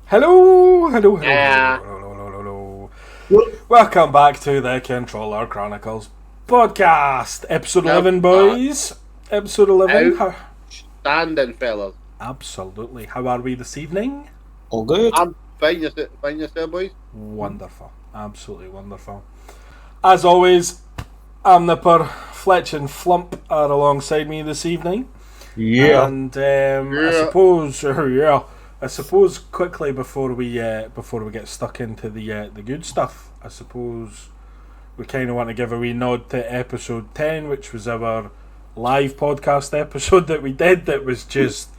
Hello, hello, hello, Yeah. hello, hello, hello, hello. Welcome back to the Controller Chronicles podcast, episode 11, boys. Episode 11. Outstanding, fellas. Absolutely. How are we this evening? All good. I'm fine yourself, boys. Wonderful. Absolutely wonderful. As always, I'm Nipper. Fletch and Flump are alongside me this evening. Yeah. And I suppose quickly before we get stuck into the good stuff, I suppose we kind of want to give a wee nod to episode 10, which was our live podcast episode that we did. That was just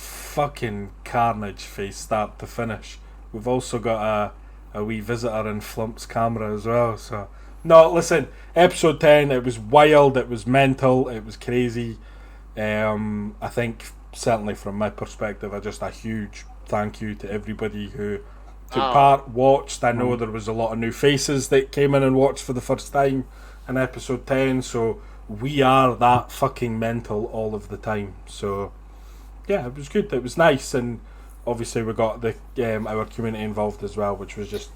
fucking carnage from start to finish. We've also got a wee visitor in Flump's camera as well. So no, listen, episode 10. It was wild. It was mental. It was crazy. I think certainly from my perspective, just a huge thank you to everybody who took part, watched. I know there was a lot of new faces that came in and watched for the first time in episode 10, so we are that fucking mental all of the time. So yeah, it was good. It was nice, and obviously we got the our community involved as well, which was just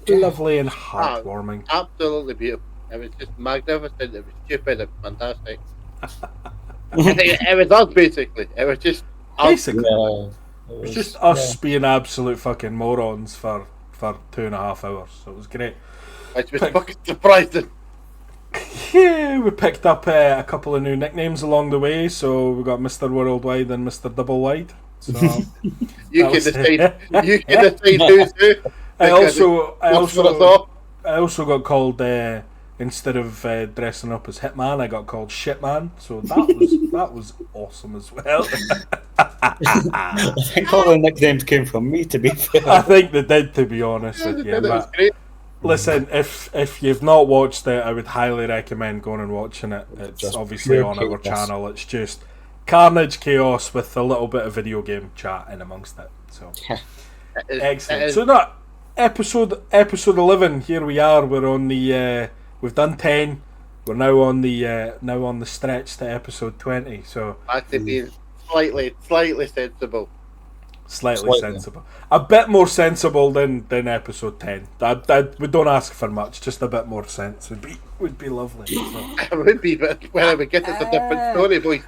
lovely and heartwarming. Absolutely beautiful. It was just magnificent. It was stupid. It was fantastic. I think it was us, basically. It was just us. Basically, Yeah. it was just us being absolute fucking morons for 2.5 hours. So it was great. Which was fucking surprising. Yeah, we picked up a couple of new nicknames along the way. So we got Mr. Worldwide and Mr. Double Wide. So You can decide. You can decide who's who. I also all. got called instead of dressing up as Hitman, I got called Shitman. So that was awesome as well. I think all the nicknames came from me, to be fair. I think they did, to be honest with you. It was But great. listen, if you've not watched it, I would highly recommend going and watching it. It's Just obviously pure on our chaos. channel. It's just carnage chaos with a little bit of video game chat in amongst it. So excellent. So that episode 11. Here we are. We're on the. We've done 10. We're now on the stretch to episode 20. So Back to being slightly sensible. slightly sensible, a bit more sensible than episode 10. We don't ask for much, just a bit more sense would be lovely. So. It would be, but when we get, it's a different story, boys.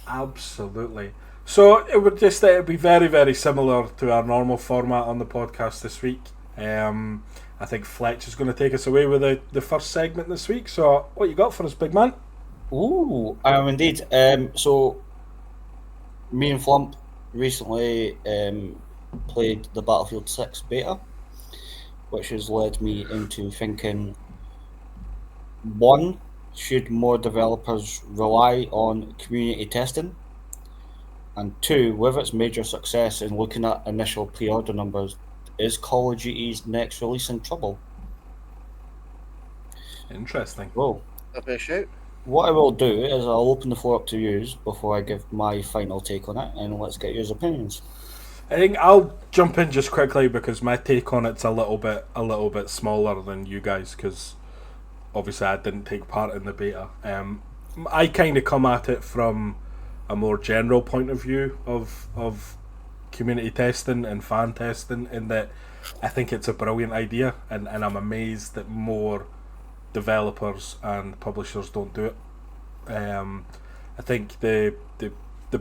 Absolutely. So it'd be very, very similar to our normal format on the podcast this week. I think Fletch is going to take us away with the first segment this week. So what you got for us, big man? Ooh, indeed. So, me and Flump recently played the Battlefield 6 beta, which has led me into thinking, one, should more developers rely on community testing? And two, with its major success in looking at initial pre-order numbers, is Call of Duty's next release in trouble? Interesting. Well, Have a shout. what I will do is I'll open the floor up to yous before I give my final take on it, and let's get your opinions. I think I'll jump in just quickly because my take on it's a little bit smaller than you guys, because obviously I didn't take part in the beta. I kind of come at it from a more general point of view of community testing and fan testing, in that I think it's a brilliant idea, and I'm amazed that more developers and publishers don't do it. I think the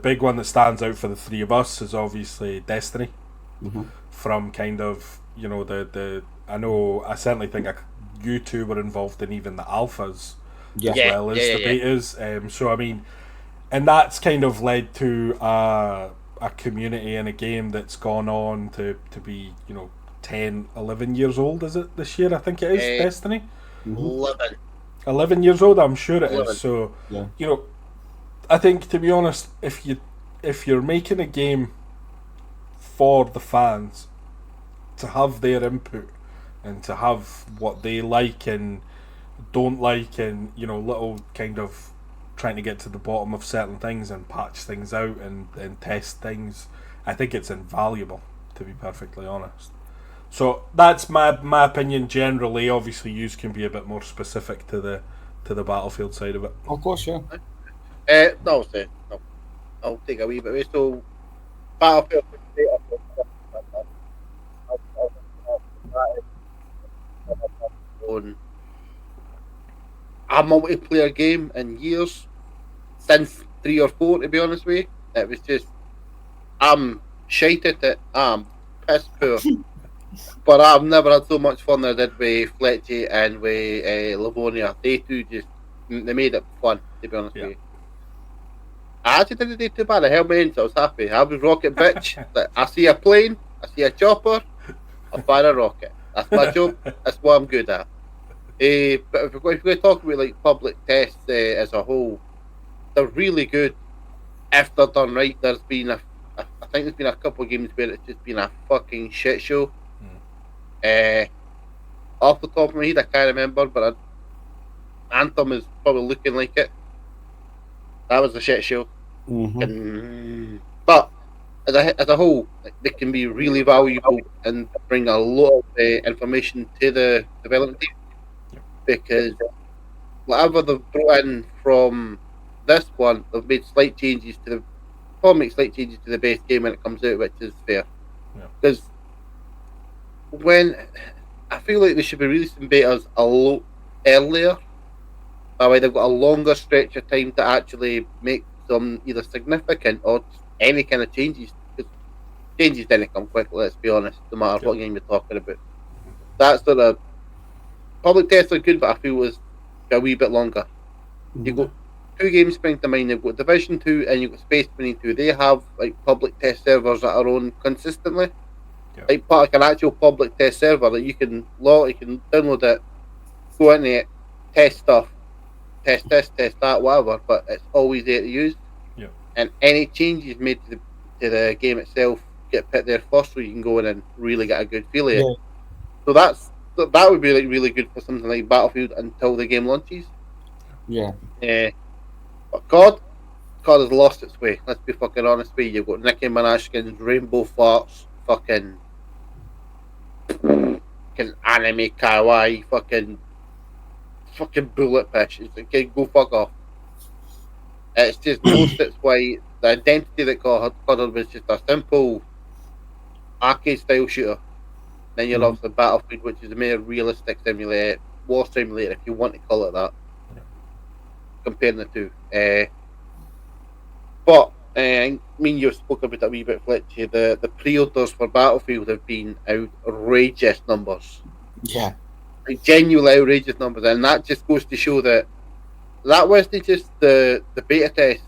big one that stands out for the three of us is obviously Destiny. Mm-hmm. From kind of, you know, I certainly think you two were involved in even the alphas Yeah. as well as the betas. So I mean, and that's kind of led to a community in a game that's gone on to be, you know, 10, 11 years old, is it this year? I think it is, Destiny. 11. 11 years old, I'm sure it 11. is. So, Yeah. you know, I think, to be honest, if you're making a game for the fans to have their input and to have what they like and don't like, and, you know, little kind of trying to get to the bottom of certain things and patch things out and test things, I think it's invaluable, to be perfectly honest. So that's my opinion generally. Obviously, you can be a bit more specific to the Battlefield side of it. Of course, yeah. No, I'll take a wee bit away. So, Battlefield on a multiplayer game in years, since 3 or 4, to be honest with you. It was just, I'm shite at it, I'm piss poor. But I've never had so much fun as I did with Fletchy and with Livonia. They two they made it fun, to be honest with you. I actually didn't do too bad. I held my own, so I was happy. I was rocket bitch. Like, I see a plane, I see a chopper, I fire a rocket. That's my job. That's what I'm good at. But if we're going to talk about like public tests as a whole, they're really good if they're done right. I think there's been a couple of games where it's just been a fucking shit show. Off the top of my head, I can't remember, but Anthem is probably looking like it. That was a shit show. But as a whole, they can be really valuable and bring a lot of information to the development team, because whatever they've brought in from this one, they've made slight changes to the base game when it comes out, which is fair. Because when I feel like they should be releasing betas a lot earlier. That way they've got a longer stretch of time to actually make some either significant or any kind of changes. Because changes didn't come quickly, let's be honest, no matter what game you're talking about. That sort of public tests are good, but I feel it's a wee bit longer. You've got 2 games spring to mind. You've got Division 2 and you've got Space Marine 2. They have like public test servers that are on consistently. Like an actual public test server that you can download it, go in it, test stuff, test this, test that, whatever, but it's always there to use. And any changes made to the game itself get put there first, so you can go in and really get a good feel of it. So that would be like really good for something like Battlefield until the game launches. But COD has lost its way. Let's be fucking honest with you. You've got Nicki Minaj, rainbow farts, fucking anime kawaii, fucking bullet pish. It's like, okay, go fuck off. It's just lost its way. The identity that COD was just a simple arcade style shooter. Then you're obviously Battlefield, which is a more realistic simulator, war simulator, if you want to call it that. Comparing the two. But I mean, you spoke about that a wee bit, Fletchy. The pre-orders for Battlefield have been outrageous numbers. Like, genuinely outrageous numbers, and that just goes to show that wasn't just the beta test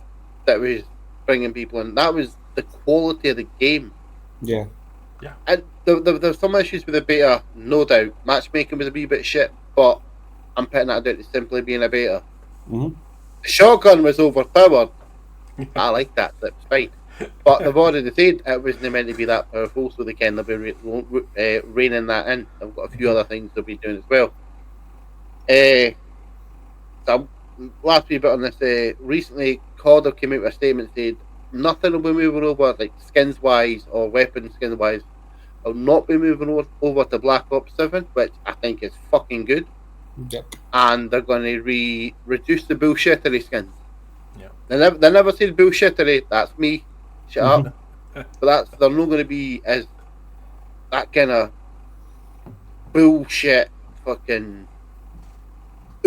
that was bringing people in. That was the quality of the game. And there's some issues with the beta, no doubt. Matchmaking was a wee bit shit, but I'm putting that down to simply being a beta. The shotgun was overpowered. I like that. That's fine. But they've already said it wasn't meant to be that powerful, so they'll be reining that in. They've got a few other things they'll be doing as well. So last wee bit on this. Recently, COD have came out with a statement saying nothing will be moving over, like skins wise or weapon skins wise, will not be moving over to Black Ops 7, which I think is fucking good. And they're going to reduce the bullshittery skins. They never said bullshittery. That's me. Shut up. But they're not going to be as that kind of bullshit fucking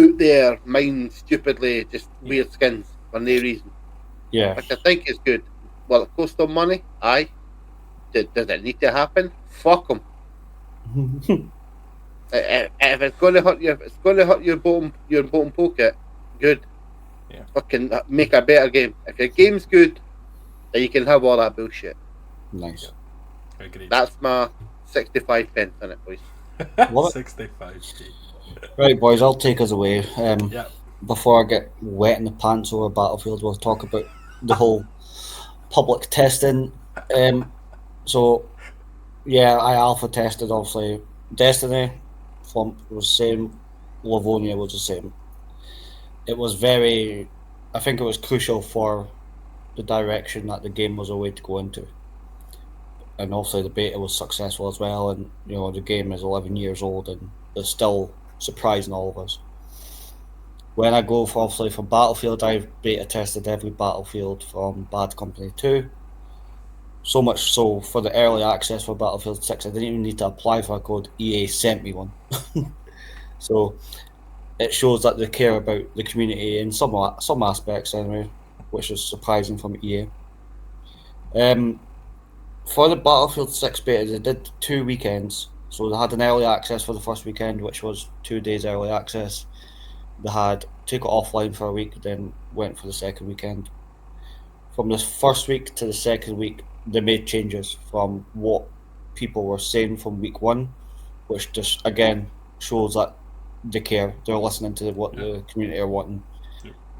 out there, mind stupidly, just weird skins for no reason. Which I think is good. Well, it costs them money. Aye. Does it need to happen? Fuck them. If it's going to hurt you, if it's going to hurt your bottom pocket, good. Fucking make a better game. If your game's good, then you can have all that bullshit. Nice. Agreed. That's my 65 pence on it, boys. 65p. Right, boys, I'll take us away. Before I get wet in the pants over Battlefield, we'll talk about the whole public testing. So, I alpha tested, obviously. Destiny, Flump was the same. Livonia was the same. It was I think it was crucial for the direction that the game was a way to go into. And obviously the beta was successful as well, and the game is 11 years old and it's still surprising all of us. When I go for Battlefield, I've beta tested every Battlefield from Bad Company 2. So much so, for the early access for Battlefield 6, I didn't even need to apply for a code. EA sent me one. So it shows that they care about the community in some aspects anyway, which is surprising from EA. For the Battlefield 6 beta, they did 2 weekends. So they had an early access for the first weekend, which was 2 days early access. They took it offline for a week, then went for the second weekend. From the first week to the second week, they made changes from what people were saying from week 1, which just again shows that they care. They're listening to what the community are wanting.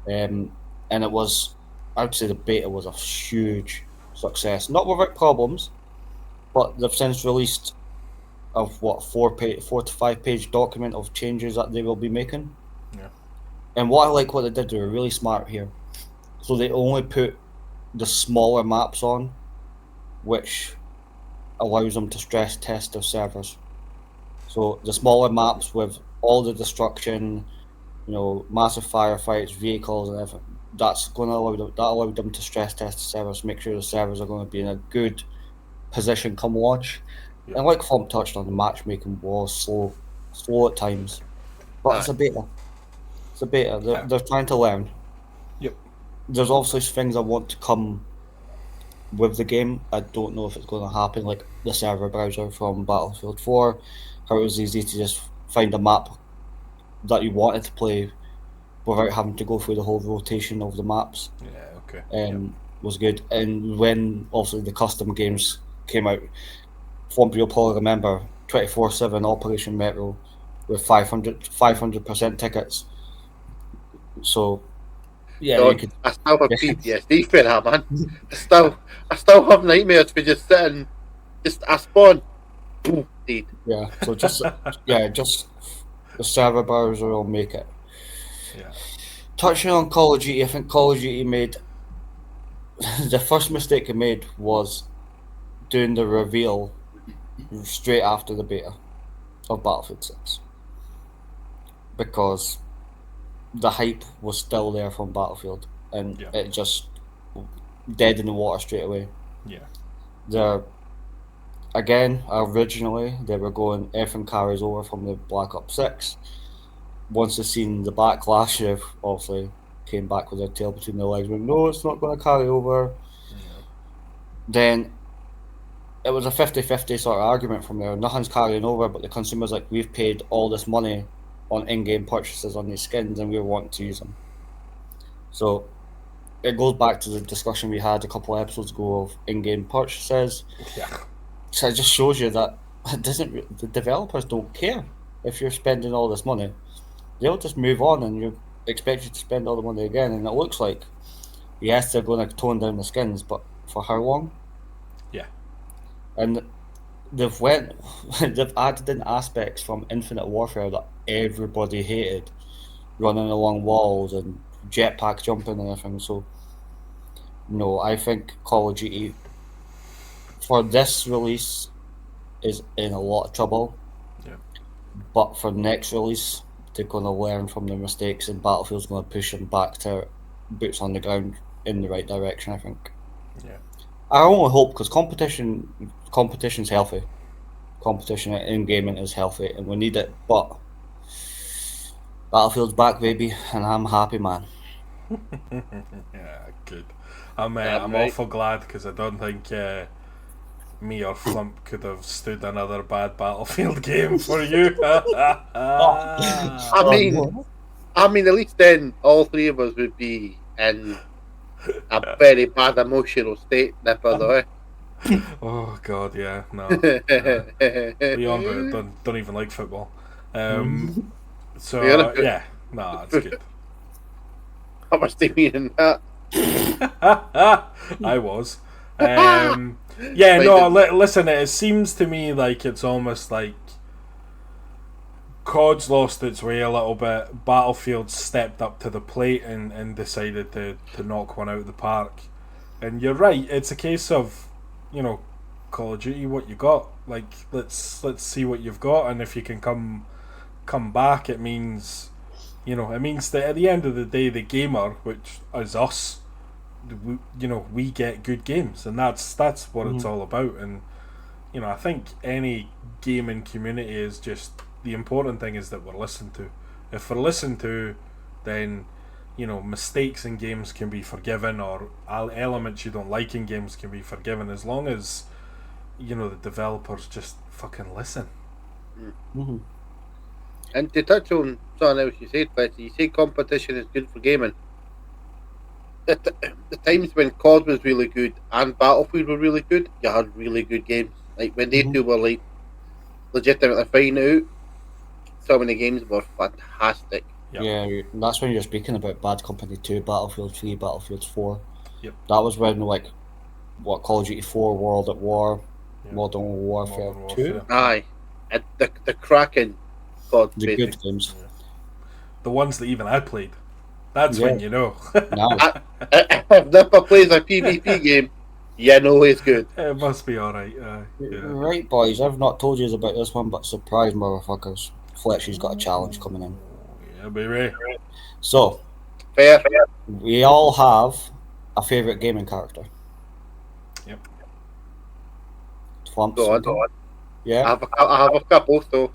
And it was, I would say the beta was a huge success. Not without problems, but they've since released a 4 to 5 page document of changes that they will be making. Yeah. And what I like what they did, they were really smart here. So they only put the smaller maps on, which allows them to stress test their servers. So the smaller maps with all the destruction, massive firefights, vehicles, and everything, that's going to allowed them to stress test the servers, make sure the servers are going to be in a good position come launch. Yeah. And like Flump touched on, the matchmaking was slow at times, but it's a beta. It's a beta. They're trying to learn. Yep. There's obviously things I want to come with the game. I don't know if it's going to happen, like the server browser from Battlefield 4, how it was easy to just find a map that you wanted to play without having to go through the whole rotation of the maps. Yeah, okay. Was good. And when obviously the custom games came out, Flump, you'll probably remember 24/7 Operation Metro with 500% tickets. So yeah, God, I still have PTSD for that, man. I still have nightmares for just sitting, I spawn, boom, dead. Yeah, so just the server browser will make it. Yeah. Touching on Call of Duty, I think Call of Duty made the first mistake it made was doing the reveal straight after the beta of Battlefield 6, because the hype was still there from Battlefield, and it just dead in the water straight away. Yeah. Originally they were going everything carries over from the Black Ops 6. Once they've seen the backlash, they've obviously came back with their tail between their legs, going, no, it's not going to carry over. Yeah. Then it was a 50-50 sort of argument from there. Nothing's carrying over, but the consumer's like, we've paid all this money on in-game purchases on these skins and we want to use them. So it goes back to the discussion we had a couple of episodes ago of in-game purchases. Yeah. So it just shows you that the developers don't care if you're spending all this money. They'll just move on and you expect you to spend all the money again. And it looks like, yes, they're going to tone down the skins, but for how long? Yeah. And they've added in aspects from Infinite Warfare that everybody hated, running along walls and jetpack jumping and everything. So, no, I think Call of Duty for this release is in a lot of trouble. Yeah. But for next release, they're going to learn from their mistakes, and Battlefield's going to push them back to boots on the ground in the right direction, I think. Yeah. I only hope, because competition's healthy. Competition in gaming is healthy, and we need it. But Battlefield's back, baby, and I'm happy, man. Yeah, good. I'm awful glad, because I don't think me or Flump could have stood another bad Battlefield game for you. I mean, at least then all three of us would be in a very bad emotional state, by the way. Oh God, yeah, no. Beyond it, don't even like football. So yeah, no, it's good. How much do you mean in that? I was. Yeah, no, listen, it seems to me like it's almost like COD's lost its way a little bit. Battlefield stepped up to the plate and decided to knock one out of the park. And you're right, it's a case of, Call of Duty, what you got. Like, let's see what you've got, and if you can come back, it means that at the end of the day, the gamer, which is us, we get good games, and that's what it's all about. And I think any gaming community is just the important thing is that we're listened to. If we're listened to, then mistakes in games can be forgiven, or elements you don't like in games can be forgiven, as long as the developers just fucking listen. Mm-hmm. And to touch on something else you said, but you say competition is good for gaming. The times when COD was really good and Battlefield were really good, you had really good games. Like when they two were like legitimately fighting out, so many games were fantastic. Yep. Yeah, that's when you're speaking about Bad Company 2, Battlefield 3, Battlefield 4. Yep. That was when, Call of Duty 4, World at War, Yep. Modern Warfare 2. Aye. And the cracking COD, The basically. good games. Yeah. The ones that even I played. That's when you know. No. If Nipper plays a PvP game, you know it's good. It must be alright. Yeah. Right, boys, I've not told you about this one, but surprise, motherfuckers. Fletchy's got a challenge coming in. Yeah, baby. So, Fair. we all have a favourite gaming character. Yep. Flumps. Go on. Yeah. I have a couple, so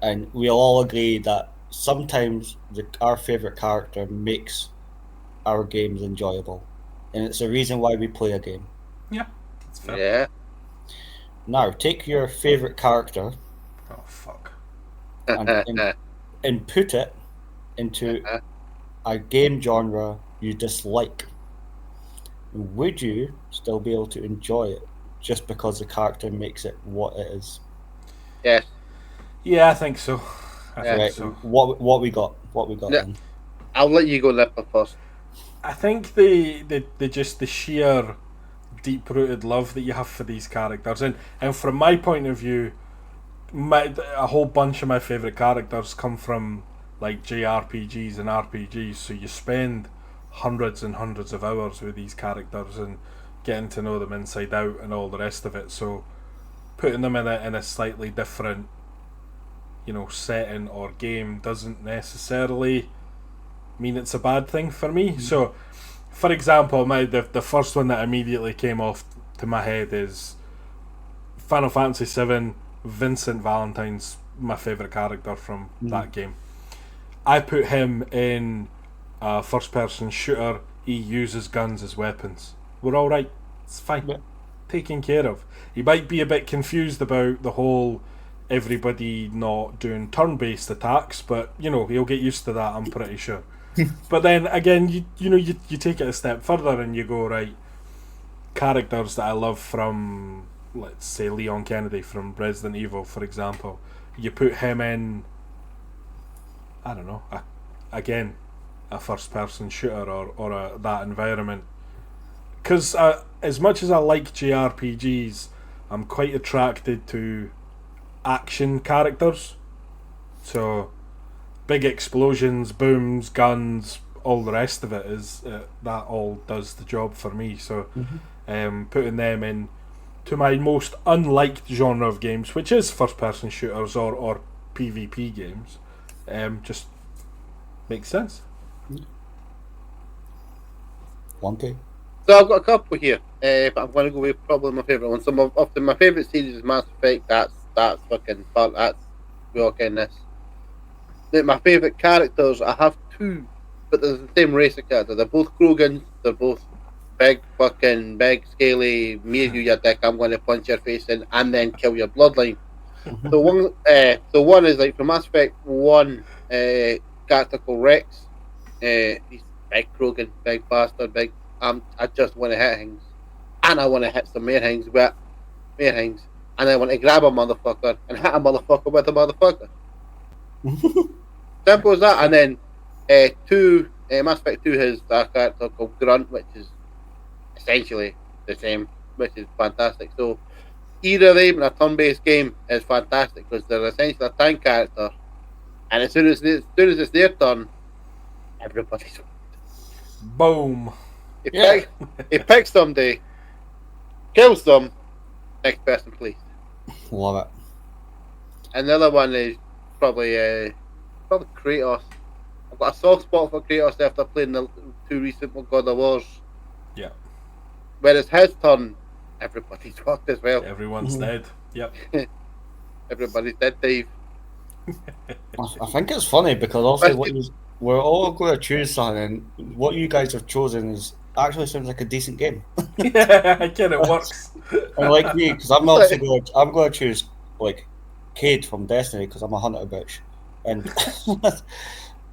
And we'll all agree that sometimes our favourite character makes our games enjoyable. And it's the reason why we play a game. Yeah, that's fair. yeah. Now, take your favourite character Oh, fuck. and put it into a game genre you dislike. Would you still be able to enjoy it just because the character makes it what it is? Yes. Yeah, I think so. I think Right. so. What we got? Yeah. Then? I'll let you go, Nipper, first. I think the just the sheer deep rooted love that you have for these characters, and from my point of view, a whole bunch of my favourite characters come from like JRPGs and RPGs. So you spend hundreds and hundreds of hours with these characters and getting to know them inside out and all the rest of it. So putting them in a slightly different setting or game doesn't necessarily mean it's a bad thing for me. So for example, the first one that immediately came off to my head is Final Fantasy VII. Vincent Valentine's my favourite character from that game. I put him in a first person shooter. He uses guns as weapons. We're alright. It's fine. Yeah. Taken care of. He might be a bit confused about the whole everybody not doing turn-based attacks, but he'll get used to that, I'm pretty sure. But then again, you take it a step further and you go, right, characters that I love from, let's say, Leon Kennedy from Resident Evil, for example. You put him in, I don't know, a first-person shooter or that environment. Because as much as I like JRPGs, I'm quite attracted to action characters. So big explosions, booms, guns, all the rest of it is that all does the job for me. So putting them in to my most unliked genre of games, which is first person shooters or PvP games, just makes sense. Lumpy. So I've got a couple here, but I'm going to go with probably my favourite one. So my favourite series is Mass Effect. That's fucking fun. That's we all get this. My favourite characters, I have two, but they're the same race of character. They're both Krogans. They're both big, scaly. Me and you dick. I'm going to punch your face in and then kill your bloodline. So one is like from Mass Effect 1, character called Rex. He's big Krogan, big bastard, big. I just want to hit things, and I want to hit some more things, and I want to grab a motherfucker and hit a motherfucker with a motherfucker. Simple as that. And then Mass Effect 2 has a character called Grunt, which is essentially the same, which is fantastic. So either of them in a turn-based game is fantastic because they're essentially a tank character, and as soon as it's their turn, everybody's Boom. He picks somebody, kills them, next person please. Love it. And the other one is probably Kratos. I've got a soft spot for Kratos after playing the two recent God of Wars. Yeah. When it's his turn, everybody's fucked as well. Everyone's dead. Yep. Everybody's dead, Dave. I think it's funny because also we're all going to choose something, and what you guys have chosen is actually sounds like a decent game. Yeah, again, it works. And like me, because I'm also going to choose like Cade from Destiny because I'm a hunter bitch, and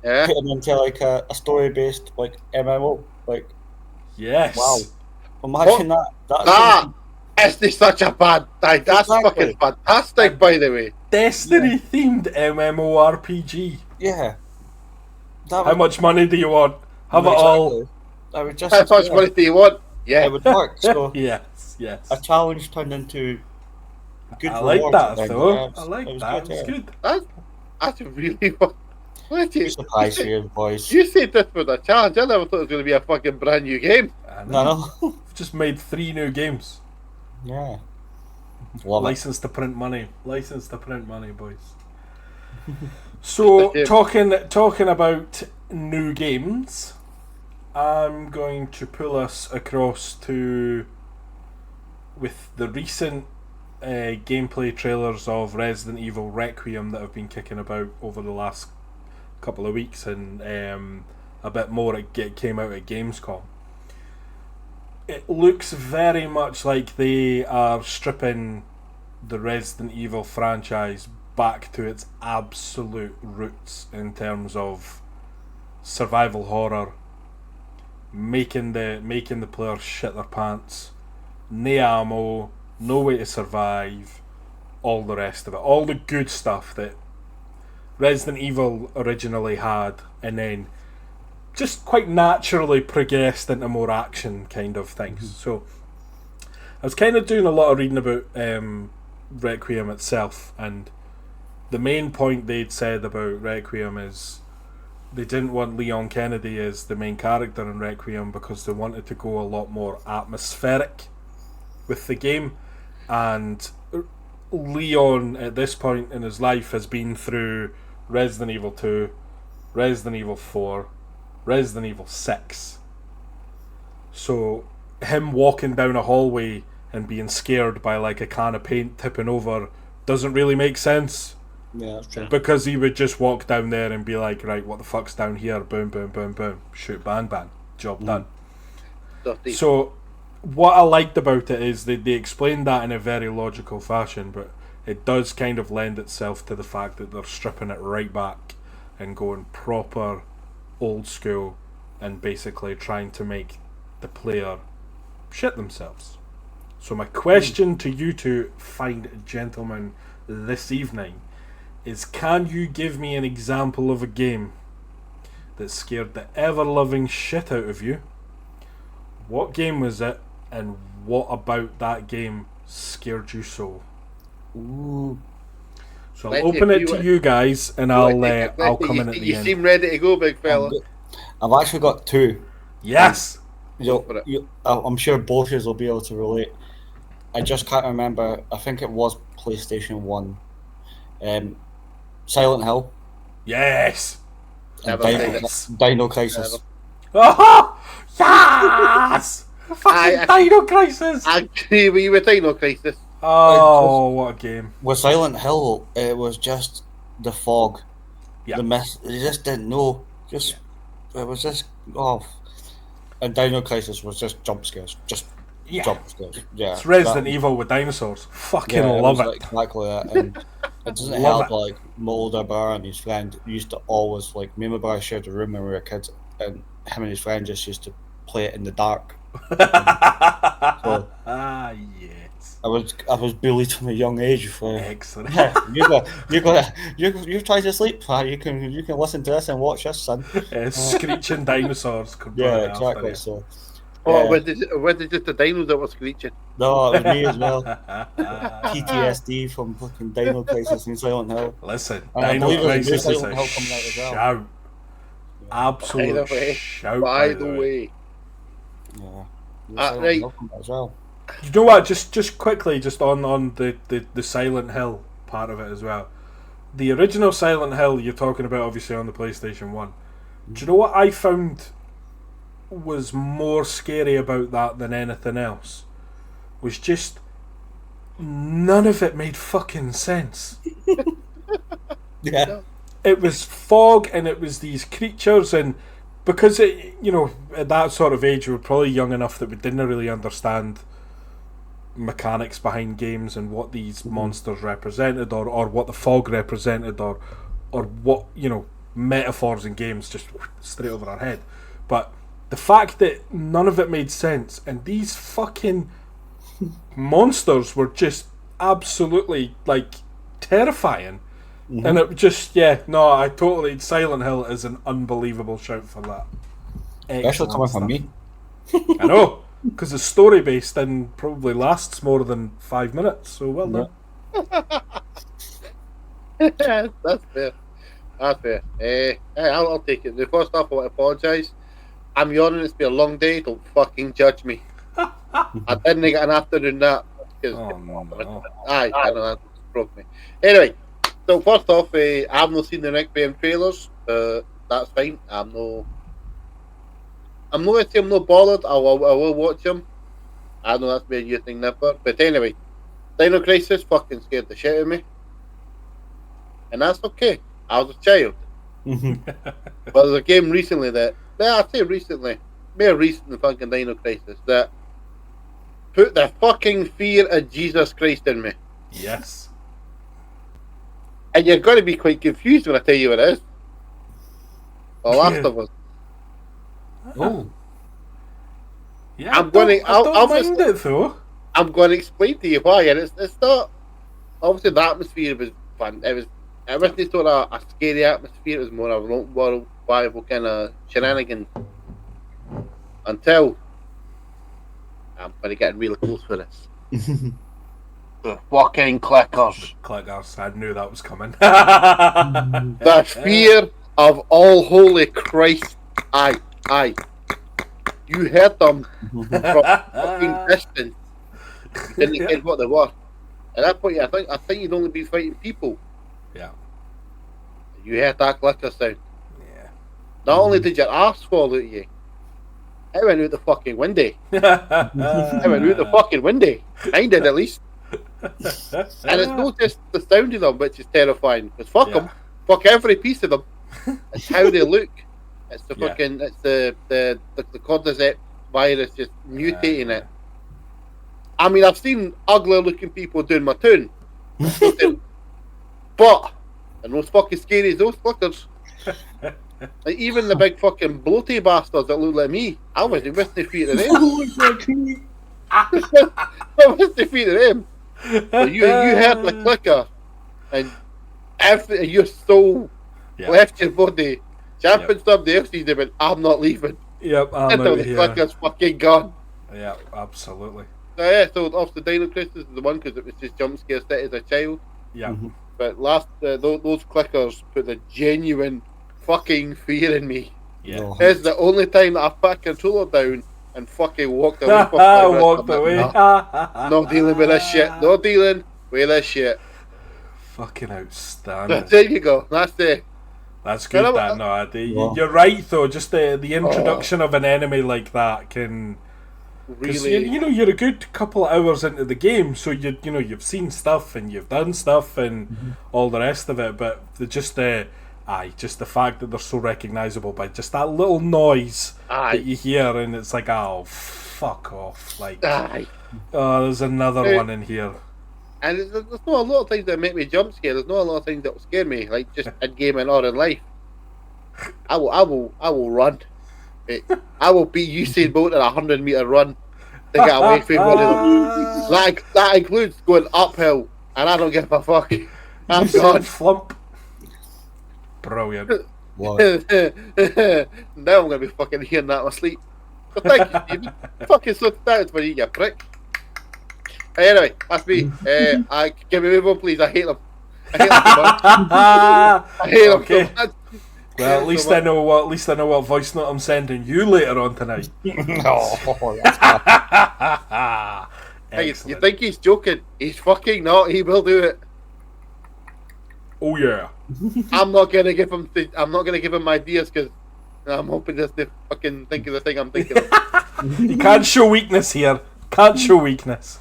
Yeah. put him into like a story based like MMO. Like, Yes. wow, imagine that. That's just such a bad. That's Exactly. fucking fantastic, by the way. Destiny themed MMORPG. Yeah. How much money do you want? Have it all. I would just. How much money do you want? Yeah. It would work. So Yes. a challenge turned into good I like rewards. that though. Yeah, I like was that. good, It's yeah. good. That's really what you Surprise for you, boys. You said this was a challenge. I never thought it was going to be a fucking brand new game. No. We've just made 3 new games. Yeah. Love License to print money. License to print money, boys. So talking about new games, I'm going to pull us across to with the recent gameplay trailers of Resident Evil Requiem that have been kicking about over the last couple of weeks, and a bit more it came out at Gamescom. It looks very much like they are stripping the Resident Evil franchise back to its absolute roots in terms of survival horror, making the players shit their pants, no ammo, no way to survive, all the rest of it, all the good stuff that Resident Evil originally had, and then just quite naturally progressed into more action kind of things. So I was kind of doing a lot of reading about Requiem itself, and the main point they'd said about Requiem is they didn't want Leon Kennedy as the main character in Requiem because they wanted to go a lot more atmospheric with the game, and Leon at this point in his life has been through Resident Evil 2, Resident Evil 4, Resident Evil 6. So him walking down a hallway and being scared by like a can of paint tipping over doesn't really make sense. Yeah, that's true. Because he would just walk down there and be like, right, what the fuck's down here? Boom, boom, boom, boom. Shoot, bang, bang. Job done. Dirty. So what I liked about it is they explained that in a very logical fashion, but it does kind of lend itself to the fact that they're stripping it right back and going proper old school and basically trying to make the player shit themselves. So my question to you two fine gentlemen this evening is, can you give me an example of a game that scared the ever-loving shit out of you? What game was it, and what about that game scared you so? Ooh. So I'll open it to you guys, and I'll come in at the You end. seem ready to go, big fella. I've actually got 2. Yes! I'm sure both of you will be able to relate. I just can't remember. I think it was PlayStation 1. Silent Hill. Yes! Never Dino, played it. Dino Crisis. Oh! Yes! Fucking Dino Crisis! I agree with you with Dino Crisis. Oh, what a game. With Silent Hill, it was just the fog. Yeah. The mist. You just didn't know. It was just off. And Dino Crisis was just jump scares. Just jump scares. Yeah. It's Resident Evil with dinosaurs. Fucking love it. Exactly that. And it doesn't help, like, my older brother and his friend used to always, like, me and my brother shared a room when we were kids, and him and his friend just used to play it in the dark. So, yes. I was bullied from a young age for Excellent. you try to sleep. You can listen to this and watch this, son. Screeching dinosaurs. Yeah, exactly. So, Oh, when did just the dinos that were screeching? no, it was me as well. PTSD from fucking Dino Crisis and Silent Hill. Listen, And I Dino believe there's a new Crisis is Silent a Hill coming out as well. shout. Absolute shout. By the way. Yeah. Right. As well. You know what? Just quickly, just on the Silent Hill part of it as well. The original Silent Hill you're talking about, obviously on the PlayStation 1. Do you know what I found was more scary about that than anything else? Was just none of it made fucking sense. Yeah. It was fog, and it was these creatures, and because it, at that sort of age, we were probably young enough that we didn't really understand mechanics behind games and what these monsters represented, or what the fog represented, or what metaphors in games just straight over our head. But the fact that none of it made sense, and these fucking monsters were just absolutely terrifying. And it just, I totally, Silent Hill is an unbelievable shout for that. Especially coming from me. I know, because it's story based and probably lasts more than 5 minutes, so well done. That's fair. That's fair. I'll take it. First off, I want to apologise. I'm yawning, it's been a long day, don't fucking judge me. I didn't get an afternoon nap. No. I know, that broke me. Anyway, so first off, I have not seen the Nick Bane trailers. That's fine. I'm not going to say I'm not bothered. I will watch them. I know that's been a new thing never. But anyway, Dino Crisis fucking scared the shit out of me. And that's okay. I was a child. But there's a game recently I'd say recently, more recent than fucking Dino Crisis, that put the fucking fear of Jesus Christ in me. Yes. And you're going to be quite confused when I tell you what it is. The Last of Us. Oh. Yeah, I don't mind it though. I'm going to explain to you why, and it's not. Obviously, the atmosphere was fun. It wasn't sort of a scary atmosphere. It was more of a world survival kind of shenanigans. Until I'm going to get really close for this. The fucking clickers. I knew that was coming. The fear of all holy Christ. Aye. You heard them from fucking distance. You didn't get what they were. At that point, I think you'd only be fighting people. Yeah. You heard that clicker sound. Yeah. Not only did your arse fall out of you, it went out the fucking window. It went out the fucking window. Mine did, at least. And it's not just the sound of them which is terrifying. Because fuck them. Fuck every piece of them. It's how they look. It's the fucking. It's the cordyceps virus just mutating it. I mean, I've seen uglier looking people doing my tune, but the most fucking scary is those fuckers. Like even the big fucking bloaty bastards that look like me, I wasn't with the feet of them. I was the feet of them. So you heard the clicker, and after your soul left your body, jumping somebody else, they went, "I'm not leaving." Yep, I'm until out the here. clicker's fucking gone. Yeah, absolutely. So off the Dino Crisis is the one because it was just jump scare set as a child. Yeah. But those clickers put the genuine fucking fear in me. Yeah. It's the only time that I put a controller down and fucking walked away. Walked away. No dealing with this shit. No dealing with this shit. Fucking outstanding. There you go. That's it. That's good. You're right though. Just the introduction of an enemy like that can. Really, you're a good couple of hours into the game, so you've seen stuff and you've done stuff and all the rest of it. But just the fact that they're so recognisable by just that little noise that you hear, and it's like, oh, fuck off! Like, oh, there's another one in here. And there's not a lot of things that make me jump scare. There's not a lot of things that will scare me, like just in gaming or in life. I will run. I will beat Usain Bolt in a 100-meter run to get away from one of them. That includes going uphill, and I don't give a fuck. I'm gone. Flump. Brilliant. Now I'm gonna be fucking hearing that in my sleep. So thank you, Stephen. Fucking so thanks for you prick. Anyway, that's me. Give me a move on, please. I hate them. I hate them so much. Well, at least I know what voice note I'm sending you later on tonight. Hey, you think he's joking? He's fucking not. He will do it. Oh yeah. I'm not gonna give him ideas because I'm hoping just to fucking think of the thing I'm thinking of. You can't show weakness here. Can't show weakness.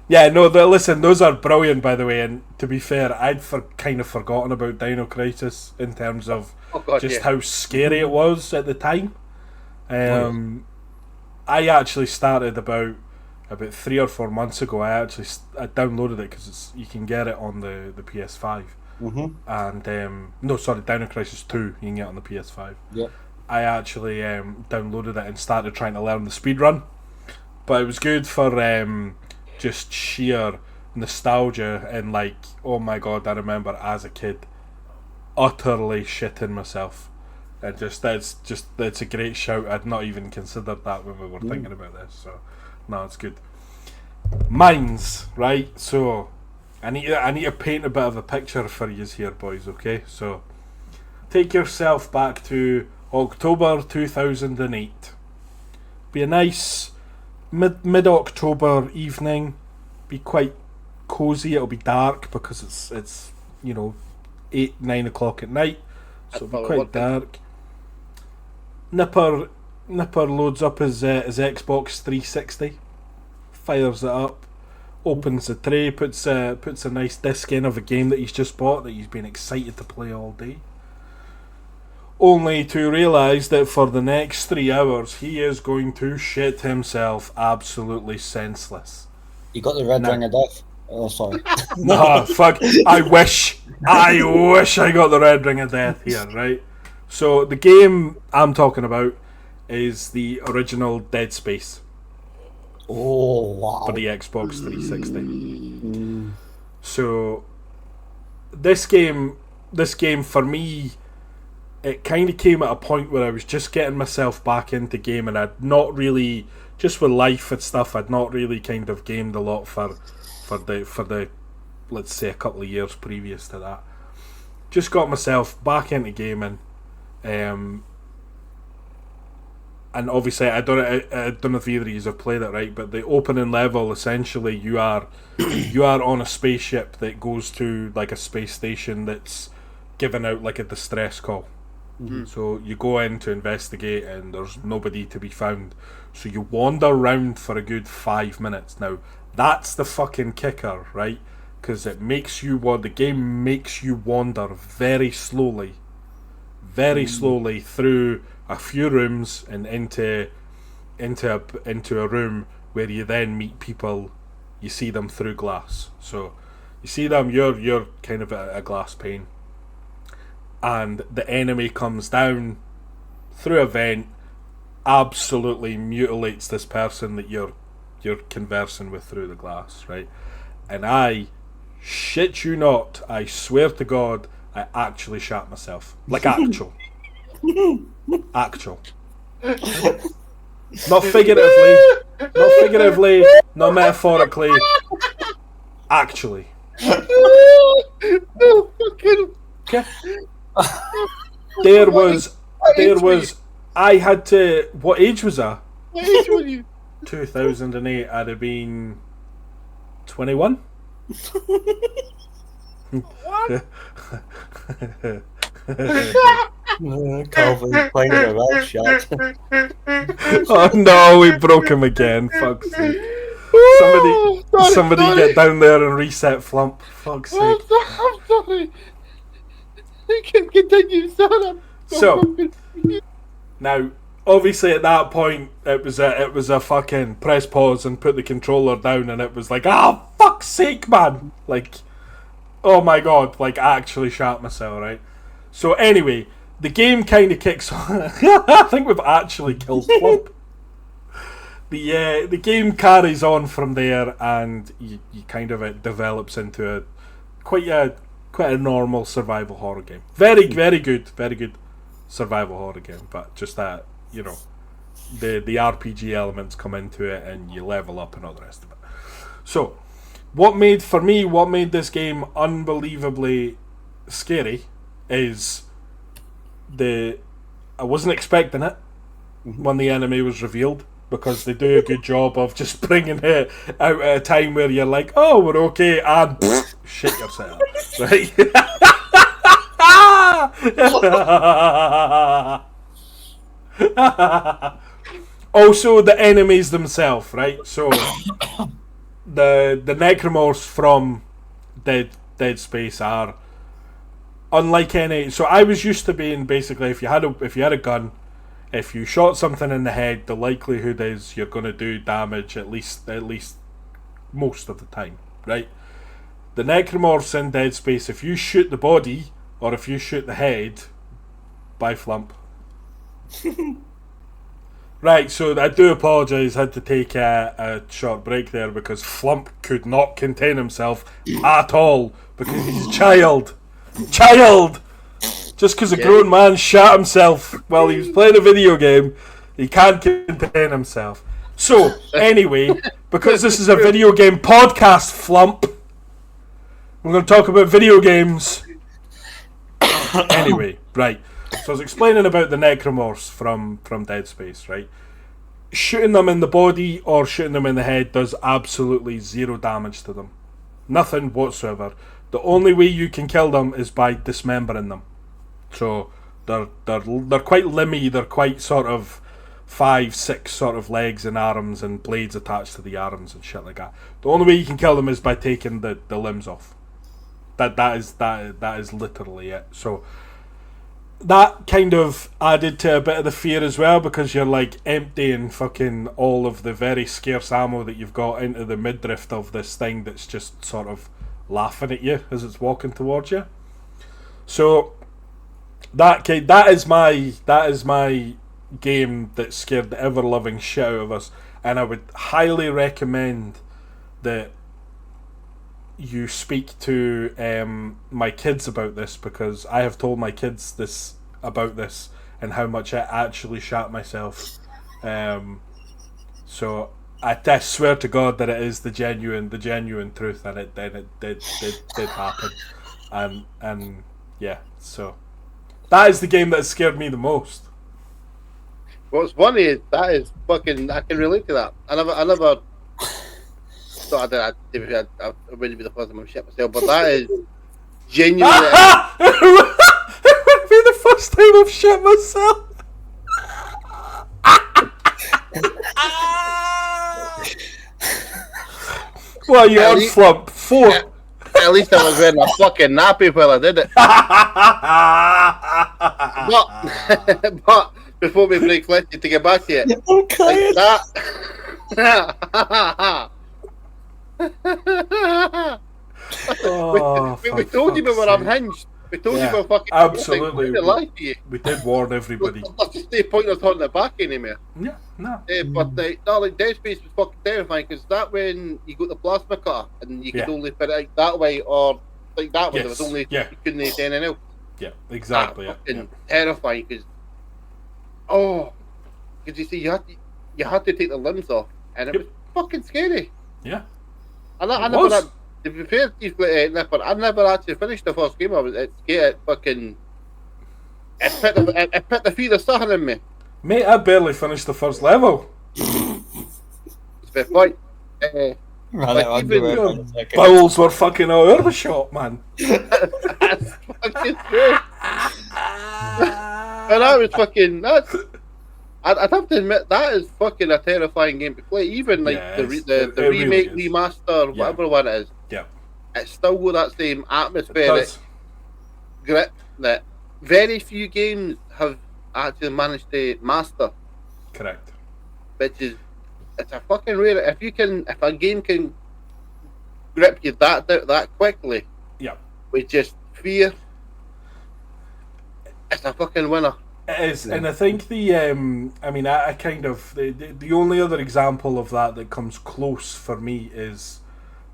Yeah, no, listen, those are brilliant, by the way. And to be fair, I'd kind of forgotten about Dino Crisis in terms of Oh God, just yeah. how scary it was at the time. I actually started about 3 or 4 months ago. I downloaded it because you can get it on the PS5. And no, sorry, Dino Crisis 2 you can get on the PS5. Yep. I actually downloaded it and started trying to learn the speed run, but it was good for just sheer nostalgia and like, oh my god, I remember as a kid utterly shitting myself. And it's a great shout. I'd not even considered that when we were thinking about this. So no, it's good. Mines, right? So I need to paint a bit of a picture for you here, boys. Okay, so take yourself back to October 2008. Be a nice mid October evening. Be quite cozy. It'll be dark because it's 8-9 o'clock at night, so it'll be quite dark. Nipper loads up his Xbox 360, fires it up, opens the tray, puts a nice disc in of a game that he's just bought that he's been excited to play all day. Only to realise that for the next 3 hours he is going to shit himself absolutely senseless. You got the red ring of death. Oh, sorry. Nah, fuck. I wish I got the red ring of death here, right? So the game I'm talking about is the original Dead Space. Oh, wow. For the Xbox 360. So this game for me, it kind of came at a point where I was just getting myself back into gaming. I'd not really, just with life and stuff, I'd not really kind of gamed a lot for the let's say a couple of years previous to that. Just got myself back into gaming, and obviously I don't know if either of you have played it, right, but the opening level, essentially you are on a spaceship that goes to like a space station that's giving out like a distress call. So you go in to investigate and there's nobody to be found, so you wander around for a good 5 minutes. Now that's the fucking kicker, right? Because the game makes you wander very slowly through a few rooms and into a room where you then meet people. You see them through glass, so you see them. You're kind of a glass pane, and the enemy comes down through a vent, absolutely mutilates this person that you're conversing with through the glass, right? And I shit you not, I swear to God, I actually shat myself. Like actual. Not figuratively, not metaphorically. Actually. No fucking. Okay. There was I had to, what age was I? What age were you? 2008, I'd have been 21. What? Calvin playing a Welsh shot. Oh no, we broke him again. Fuck's sake. Somebody get down there and reset Flump. Fuck's sake. I'm sorry. You can continue, son. So now, obviously, at that point, it was a fucking press pause and put the controller down, and it was like, fuck's sake, man! Like, oh my god! Like, I actually shat myself, right? So anyway, the game kind of kicks on. I think we've actually killed Flump. The game carries on from there, and you kind of it develops into quite a normal survival horror game. Very good survival horror game, but just that, the RPG elements come into it and you level up and all the rest of it. So what made this game unbelievably scary is I wasn't expecting it when the enemy was revealed, because they do a good job of just bringing it out at a time where you're like, oh, we're okay, and shit yourself, right? Also, the enemies themselves, right? So the necromorphs from Dead Space are unlike any. So I was used to being basically if you had a gun, if you shot something in the head, the likelihood is you're going to do damage at least most of the time, right? The necromorphs in Dead Space, if you shoot the body or if you shoot the head, bye flump. Right, so I do apologise, had to take a short break there because Flump could not contain himself at all because he's a child. Child! Just because a grown man shot himself while he was playing a video game, he can't contain himself. So, anyway, because this is a video game podcast, Flump, we're going to talk about video games. Anyway, right. So I was explaining about the necromorphs from Dead Space, right? Shooting them in the body or shooting them in the head does absolutely zero damage to them. Nothing whatsoever. The only way you can kill them is by dismembering them. So they're quite limby, they're quite sort of 5-6 sort of legs and arms and blades attached to the arms and shit like that. The only way you can kill them is by taking the limbs off. That is literally it. So that kind of added to a bit of the fear as well because you're like emptying fucking all of the very scarce ammo that you've got into the midriff of this thing that's just sort of laughing at you as it's walking towards you. So that is my game that scared the ever loving shit out of us, and I would highly recommend that you speak to my kids about this because I have told my kids about this and how much I actually shat myself. So I swear to God that it is the genuine truth, and it did happen, and yeah. So that is the game that scared me the most. What's funny is that is fucking. I can relate to that. I never. So I wouldn't be the first time I've shit myself, but that is genuinely. It would be the first time I've shit myself. Well, you're on Flump 4. Yeah, at least I was wearing a fucking nappy while I did it. but before we break, let's to get back to it. Okay. Like that. We told you we were unhinged. We told you we were fucking. Absolutely. We did warn everybody. That's just the point of holding it back anymore. Yeah, no. But like Dead Space was fucking terrifying because that when you got the plasma cutter and you could only put it out that way or like that way, there was only you couldn't do anything else. Yeah, exactly. Fucking terrifying because because you see you had to take the limbs off and it was fucking scary. Yeah. I never. To be fair to you, Nipper, I never actually finished the first game. I was scared. Fucking. It put the fear of something in me. Mate, I barely finished the first level. It's a fair point. Bowels were fucking all over the shop, man. That's fucking true. And I was fucking. I'd have to admit that is fucking a terrifying game to play. Even like the remake, really remaster, whatever one it is. Yeah, it's still got that same atmospheric grip that very few games have actually managed to master. Correct. Which is, it's a fucking rare. If a game can grip you that quickly. Yeah. With just fear, it's a fucking winner. It is, and I think I kind of the only other example of that comes close for me is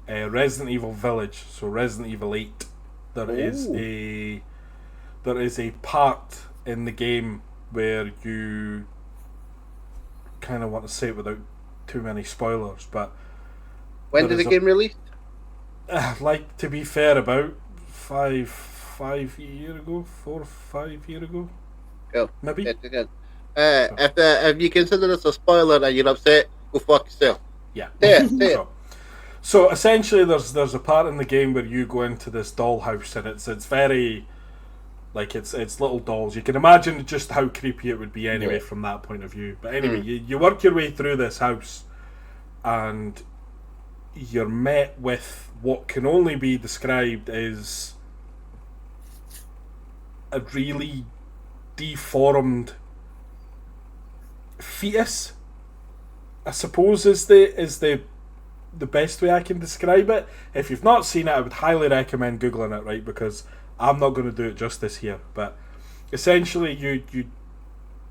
Resident Evil Village. So Resident Evil 8, there is a part in the game where you kind of want to say it without too many spoilers, but when did the game release? Like, to be fair, about 5 years ago, 4 or 5 years ago. Cool. Maybe. If you consider this a spoiler and you're upset, go fuck yourself. Yeah. So essentially, there's a part in the game where you go into this dollhouse and it's very like it's little dolls. You can imagine just how creepy it would be anyway from that point of view. But anyway, you work your way through this house and you're met with what can only be described as a really deformed fetus, I suppose is the best way I can describe it. If you've not seen it, I would highly recommend googling it, right? Because I'm not going to do it justice here. But essentially, you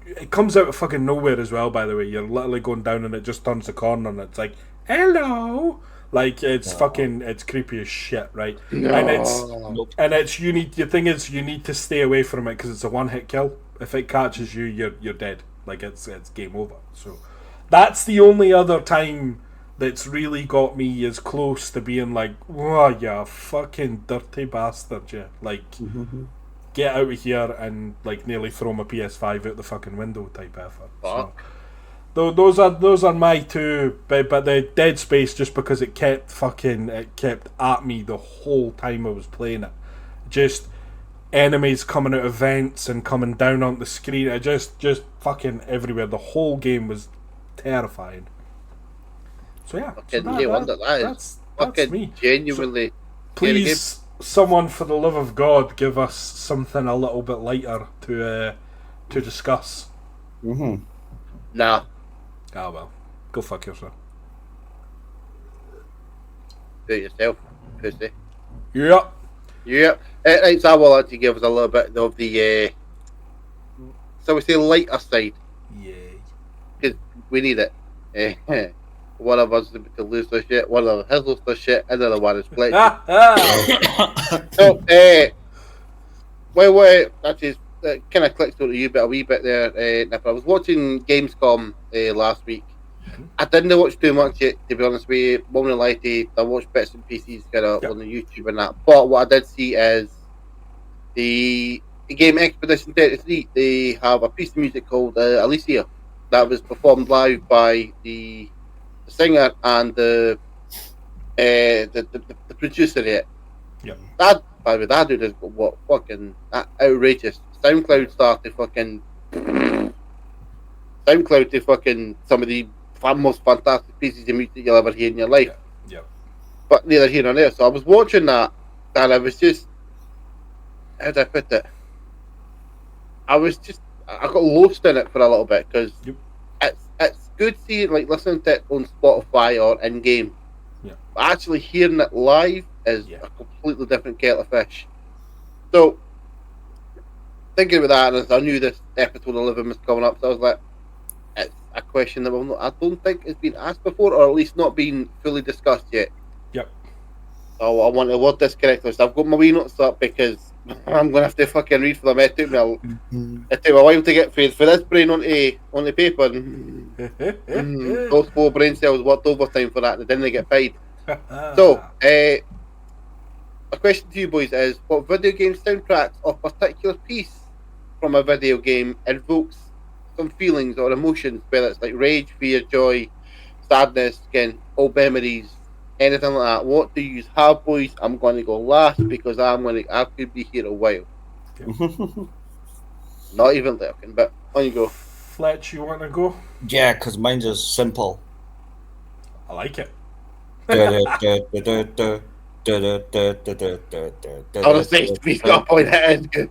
it comes out of fucking nowhere as well. By the way, you're literally going down and it just turns the corner and it's like, hello. Like it's fucking, it's creepy as shit, right? No. And it's you need, the thing is you need to stay away from it because it's a one hit kill. If it catches you, you're dead. Like it's game over. So that's the only other time that's really got me as close to being like, oh, you fucking dirty bastard, yeah. Like, get out of here and like nearly throw my PS5 out the fucking window type effort. So, those are my two, but the Dead Space, just because it kept at me the whole time I was playing it. Just enemies coming out of vents and coming down on the screen. It just fucking everywhere. The whole game was terrifying. So yeah, that's me. Genuinely. So, please, someone, for the love of God, give us something a little bit lighter to discuss. Nah. Ah well, go fuck yourself. Do it yourself, pussy. Yep. Right, so I will actually give us a little bit of the, so we say lighter side. Yeah. Because we need it. One of us to lose the shit, one of us has lost the shit, another one is Fletcher. So, that is kind of clicked to you a wee bit there. If I was watching Gamescom last week, I didn't watch too much yet, to be honest with you. Won't lie to you, I watched bits and pieces kind of on the YouTube and that. But what I did see is the game Expedition 33. They have a piece of music called Alicia that was performed live by the singer and the producer yet. Yep. That, by the way, that dude is what fucking outrageous. SoundCloud started fucking some of the most fantastic pieces of music you'll ever hear in your life. Yep. But neither here nor there. So I was watching that and I was just, how do I put it? I got lost in it for a little bit because it's good seeing, like, listening to it on Spotify or in game. Yeah. But actually hearing it live is a completely different kettle of fish. So, thinking about that, and I knew this episode 11 was coming up, so I was like, it's a question that I don't think has been asked before, or at least not been fully discussed yet. Yep. So I want to word this correctly. So I've got my wee notes up because I'm going to have to fucking read for them. It took me a while to get for this brain onto paper. Those 4 brain cells worked overtime for that and then they get paid. So, a question to you boys is, what video game soundtracks or particular piece from a video game invokes some feelings or emotions, whether it's like rage, fear, joy, sadness, again, old memories, anything like that? What do you have, boys? I'm going to go last because I could be here a while. Not even lurking, but on you go. Fletch, you want to go? Yeah, because mine's is simple. I like it. Honestly, he's got a point. It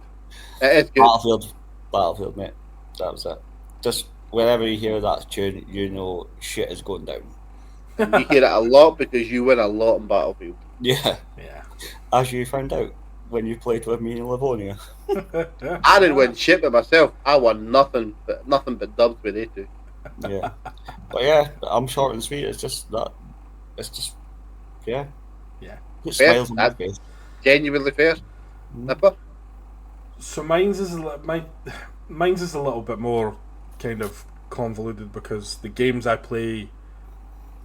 is good. Battlefield, mate. That was it. Just whenever you hear that tune, you know shit is going down. You hear it a lot because you win a lot in Battlefield. Yeah. Yeah. As you found out when you played with me in Livonia. I didn't win shit by myself. I won nothing but dubs with they two. Yeah. But yeah, I'm short and sweet. It's just that. It's just, yeah. Yeah. Put smiles on my face. Genuinely fair. Nipper? So mine's is a little bit more kind of convoluted because the games I play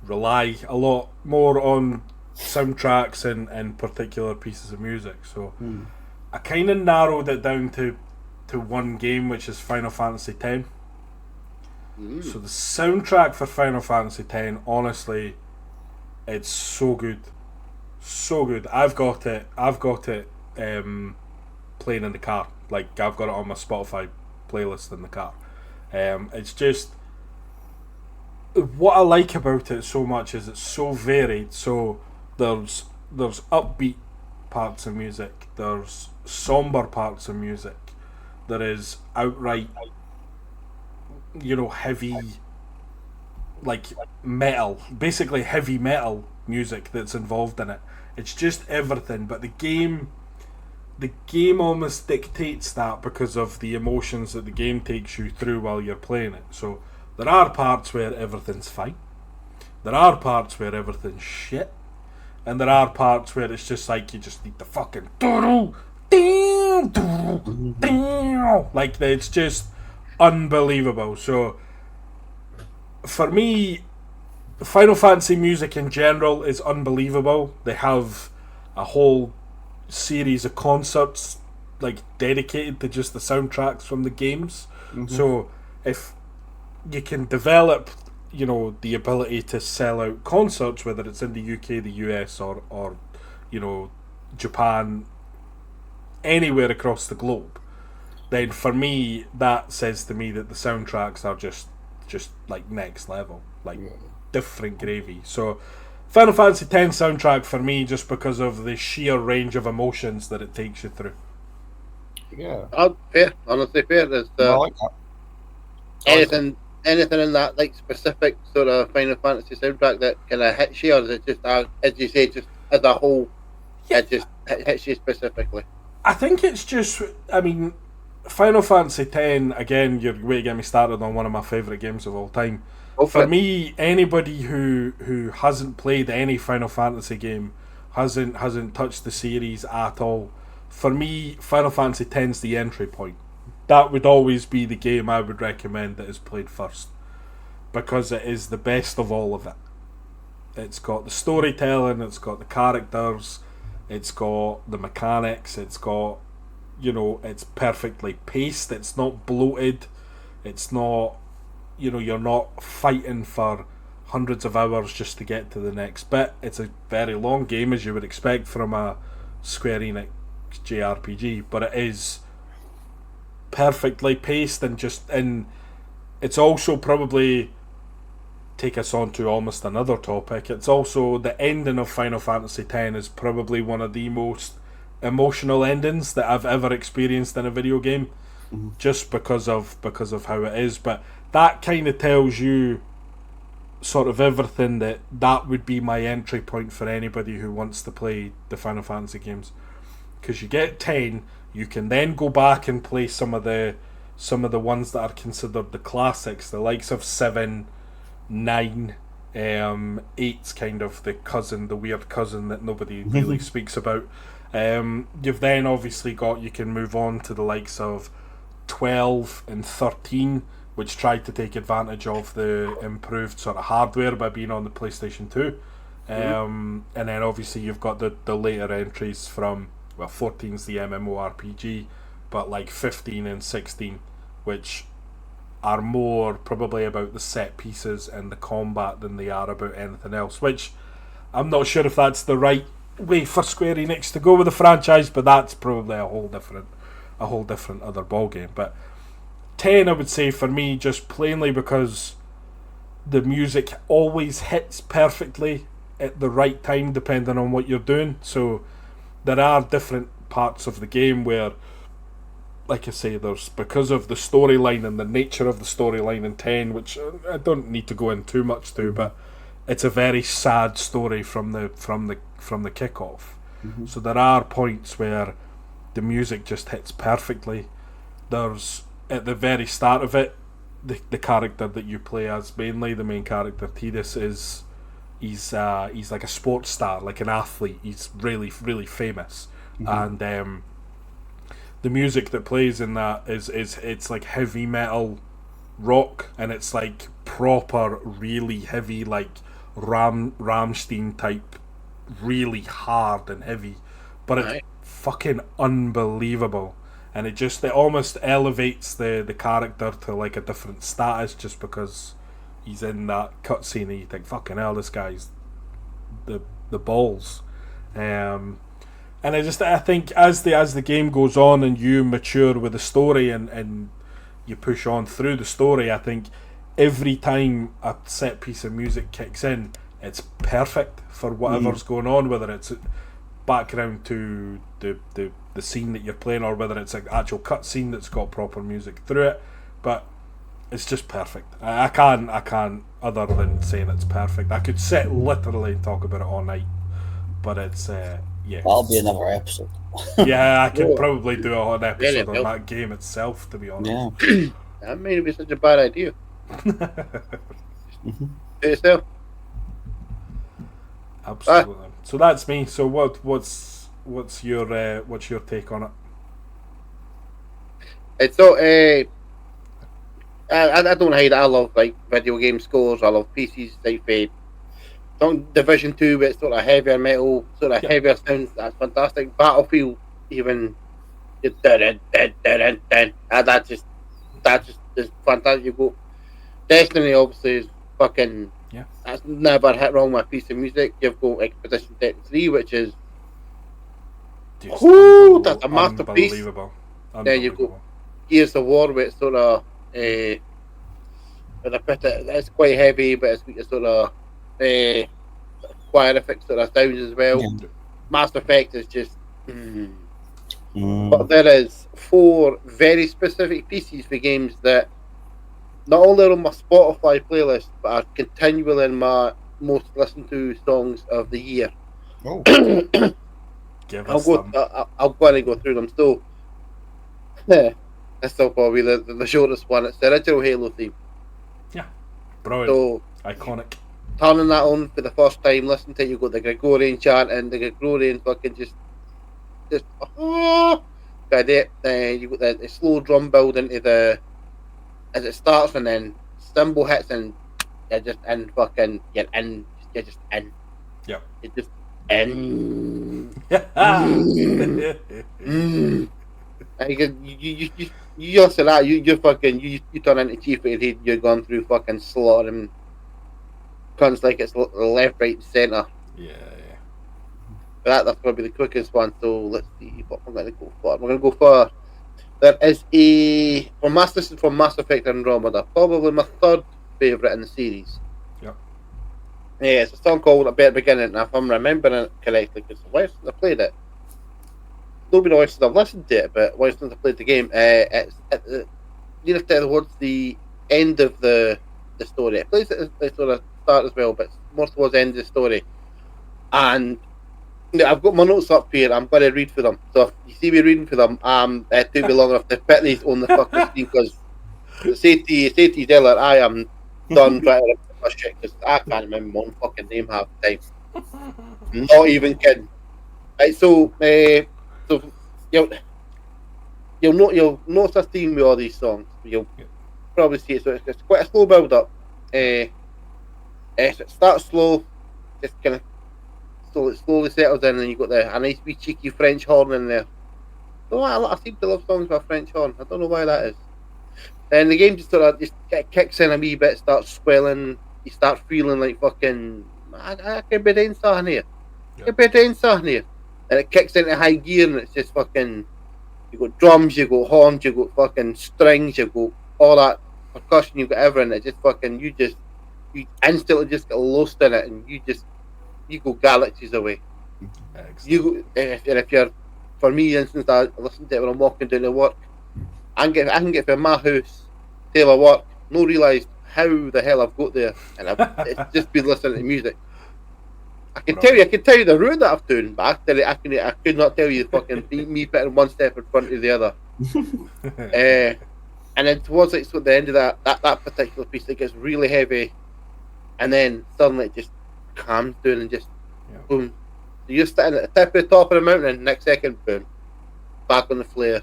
rely a lot more on soundtracks and particular pieces of music. So I kind of narrowed it down to one game, which is Final Fantasy X. So the soundtrack for Final Fantasy X, honestly, it's so good. So good. I've got it playing in the car. Like, I've got it on my Spotify playlist in the car. It's just what I like about it so much is it's so varied. So there's upbeat parts of music, there's somber parts of music, there is outright, heavy, like metal, basically heavy metal music that's involved in it. It's just everything, but the game almost dictates that because of the emotions that the game takes you through while you're playing it. So there are parts where everything's fine, there are parts where everything's shit, and there are parts where it's just like you just need the fucking like it's just unbelievable. So for me, Final Fantasy music in general is unbelievable. They have a whole series of concerts like dedicated to just the soundtracks from the games. So if you can develop, the ability to sell out concerts, whether it's in the UK, the US, or Japan, anywhere across the globe, then for me that says to me that the soundtracks are just like next level, like different gravy. So Final Fantasy X soundtrack for me, just because of the sheer range of emotions that it takes you through. Yeah. Fair, honestly fair. There's I like that. anything in that like specific sort of Final Fantasy soundtrack that kind of hits you, or is it just as you say, just as a whole, it just hits you specifically? I think it's just, Final Fantasy X, again, you're way to get me started on one of my favourite games of all time. For me, anybody who hasn't played any Final Fantasy game, hasn't touched the series at all, for me, Final Fantasy X's the entry point. That would always be the game I would recommend that is played first, because it is the best of all of it. It's got the storytelling, it's got the characters, it's got the mechanics, it's got, it's perfectly paced, it's not bloated, it's not, you're not fighting for hundreds of hours just to get to the next bit. It's a very long game, as you would expect from a Square Enix JRPG, but it is perfectly paced, and it's also probably take us on to almost another topic. It's also the ending of Final Fantasy X is probably one of the most emotional endings that I've ever experienced in a video game, just because of how it is. But that kind of tells you sort of everything that would be my entry point for anybody who wants to play the Final Fantasy games, because you get 10, you can then go back and play some of the ones that are considered the classics, the likes of 7, 9, 8's kind of the weird cousin that nobody really speaks about. You've then obviously you can move on to the likes of 12 and 13, which tried to take advantage of the improved sort of hardware by being on the PlayStation 2. And then obviously you've got the later entries from, 14's the MMORPG, but like 15 and 16, which are more probably about the set pieces and the combat than they are about anything else, which I'm not sure if that's the right way for Square Enix to go with the franchise, but that's probably a whole different other ballgame. But 10, I would say for me, just plainly because the music always hits perfectly at the right time depending on what you're doing. So there are different parts of the game where, like I say, there's, because of the storyline and the nature of the storyline in 10, which I don't need to go in too much to, but it's a very sad story from the kickoff. So there are points where the music just hits perfectly. There's, at the very start of it, the character that you play as, mainly the main character, Tidus, he's like a sports star, like an athlete. He's really, really famous, and the music that plays in that is it's like heavy metal rock, and it's like proper, really heavy, like Rammstein type, really hard and heavy, but it's fucking unbelievable. And it almost elevates the character to like a different status just because he's in that cutscene and you think, fucking hell, this guy's the balls. And I think as the game goes on and you mature with the story and you push on through the story, I think every time a set piece of music kicks in, it's perfect for whatever's going on, whether it's background to the scene that you're playing, or whether it's an actual cut scene that's got proper music through it. But it's just perfect. I can't other than saying it's perfect. I could sit literally and talk about it all night, but it's That'll be another episode. yeah, I could Yeah. probably do a whole episode on Well. that game itself, to be honest. Yeah. That may not be such a bad idea. Do it yourself. Absolutely. So that's me. So what's your take on it? It's so I don't hide it. I love like video game scores. I love pieces like Division 2, but it's sort of heavier metal, sort of heavier sounds. That's fantastic. Battlefield, even that just is fantastic. You go Destiny, obviously is fucking. Yeah. That's never hit wrong with a piece of music. You've got Expedition 33, which is Just that's a masterpiece. Unbelievable. There you go. Gears of War, where it's sort of but I put it, it's quite heavy, but it's sort of choirific sort of sounds as well. Yeah. Mass Effect is just. But there is 4 very specific pieces for games that not only are on my Spotify playlist, but are continually in my most listened to songs of the year. Oh. Give I'll us go. them. I'll go and go through them. So, that's still probably the shortest one. It's the original Halo theme. Brilliant. So, Iconic. turning that on for the first time, listen to it. You got the Gregorian chant and the Gregorian fucking just got it. You got the slow drum build into the as it starts, and then cymbal hits, and you're just in fucking you're just in. Yep. You're just in. You listen to that, you fucking you turn into Chief of the you're going through fucking slaughtering cunts like it's left, right, and centre. Yeah. That's probably the quickest one. So let's see what I'm going to go for. We're going to go for. There is this is from Mass Effect Andromeda, probably my 3rd favourite in the series. Yep. Yeah, it's a song called A Better Beginning, and if I'm remembering it correctly, because since I played it, nobody knows since I've listened to it, but since I played the game, it's at the near towards the end of the story. It plays at the sort of start as well, but it's more towards the end of the story. And I've got my notes up here. I'm going to read for them. So if you see me reading for them, it took me long enough to put these on the fucking screen because say to you, Della, I am done trying to remember my shit because I can't remember my own fucking name half the time. Not even kidding. Right, so you'll notice a theme with all these songs. You'll probably see it. So it's quite a slow build up. It starts slow, just kind of. So it slowly settles in, and you got a nice wee cheeky French horn in there. So I seem to love songs with a French horn. I don't know why that is. Then the game just sort of just kicks in a wee bit, starts swelling. You start feeling like fucking. I can be doing something here. I can be doing something here. And it kicks into high gear, and it's just fucking. You got drums, you got horns, you got fucking strings, you got all that percussion, you got everything. It just fucking you instantly just get lost in it, and you go galaxies away. Excellent. You if you're, for me, instance, I listen to it when I'm walking down to work. I can get from my house to my work, no realise how the hell I've got there, and it's just been listening to music. I can tell you the route that I've done, but I could not tell you fucking me putting one step in front of the other. And then towards like, so the end of that particular piece, it gets really heavy, and then suddenly it just calms down and just boom. So you're sitting at the tip of the top of the mountain, next second, boom, back on the flare,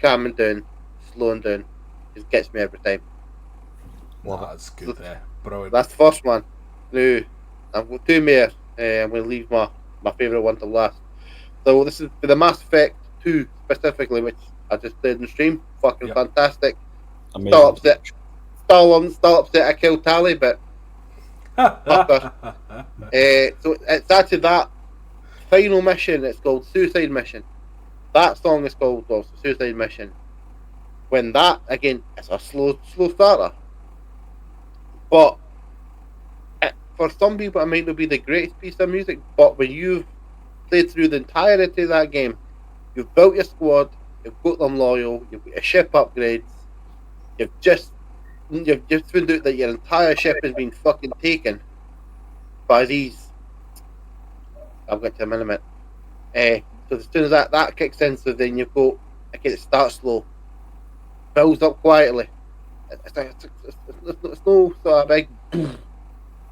calming down, slowing down. Just gets me every time. Well, that's good there. Brilliant. That's the first one. Now, I've got 2 more. I'm going to leave my favourite one to last. So this is for the Mass Effect 2 specifically, which I just played in the stream. Fucking fantastic. Amazing. Still upset I killed Tally, but fucker. So it's actually that final mission. It's called Suicide Mission. That song is called also Suicide Mission. When that again, it's a slow starter, But for some people, it might not be the greatest piece of music. But when you've played through the entirety of that game, you've built your squad, you've got them loyal, you've got your ship upgrades, you've just found out that your entire ship has been fucking taken by these. I'll get to them in a minute. So as soon as that kicks in, so then you've got, okay, it starts slow, builds up quietly. It's no sort of big,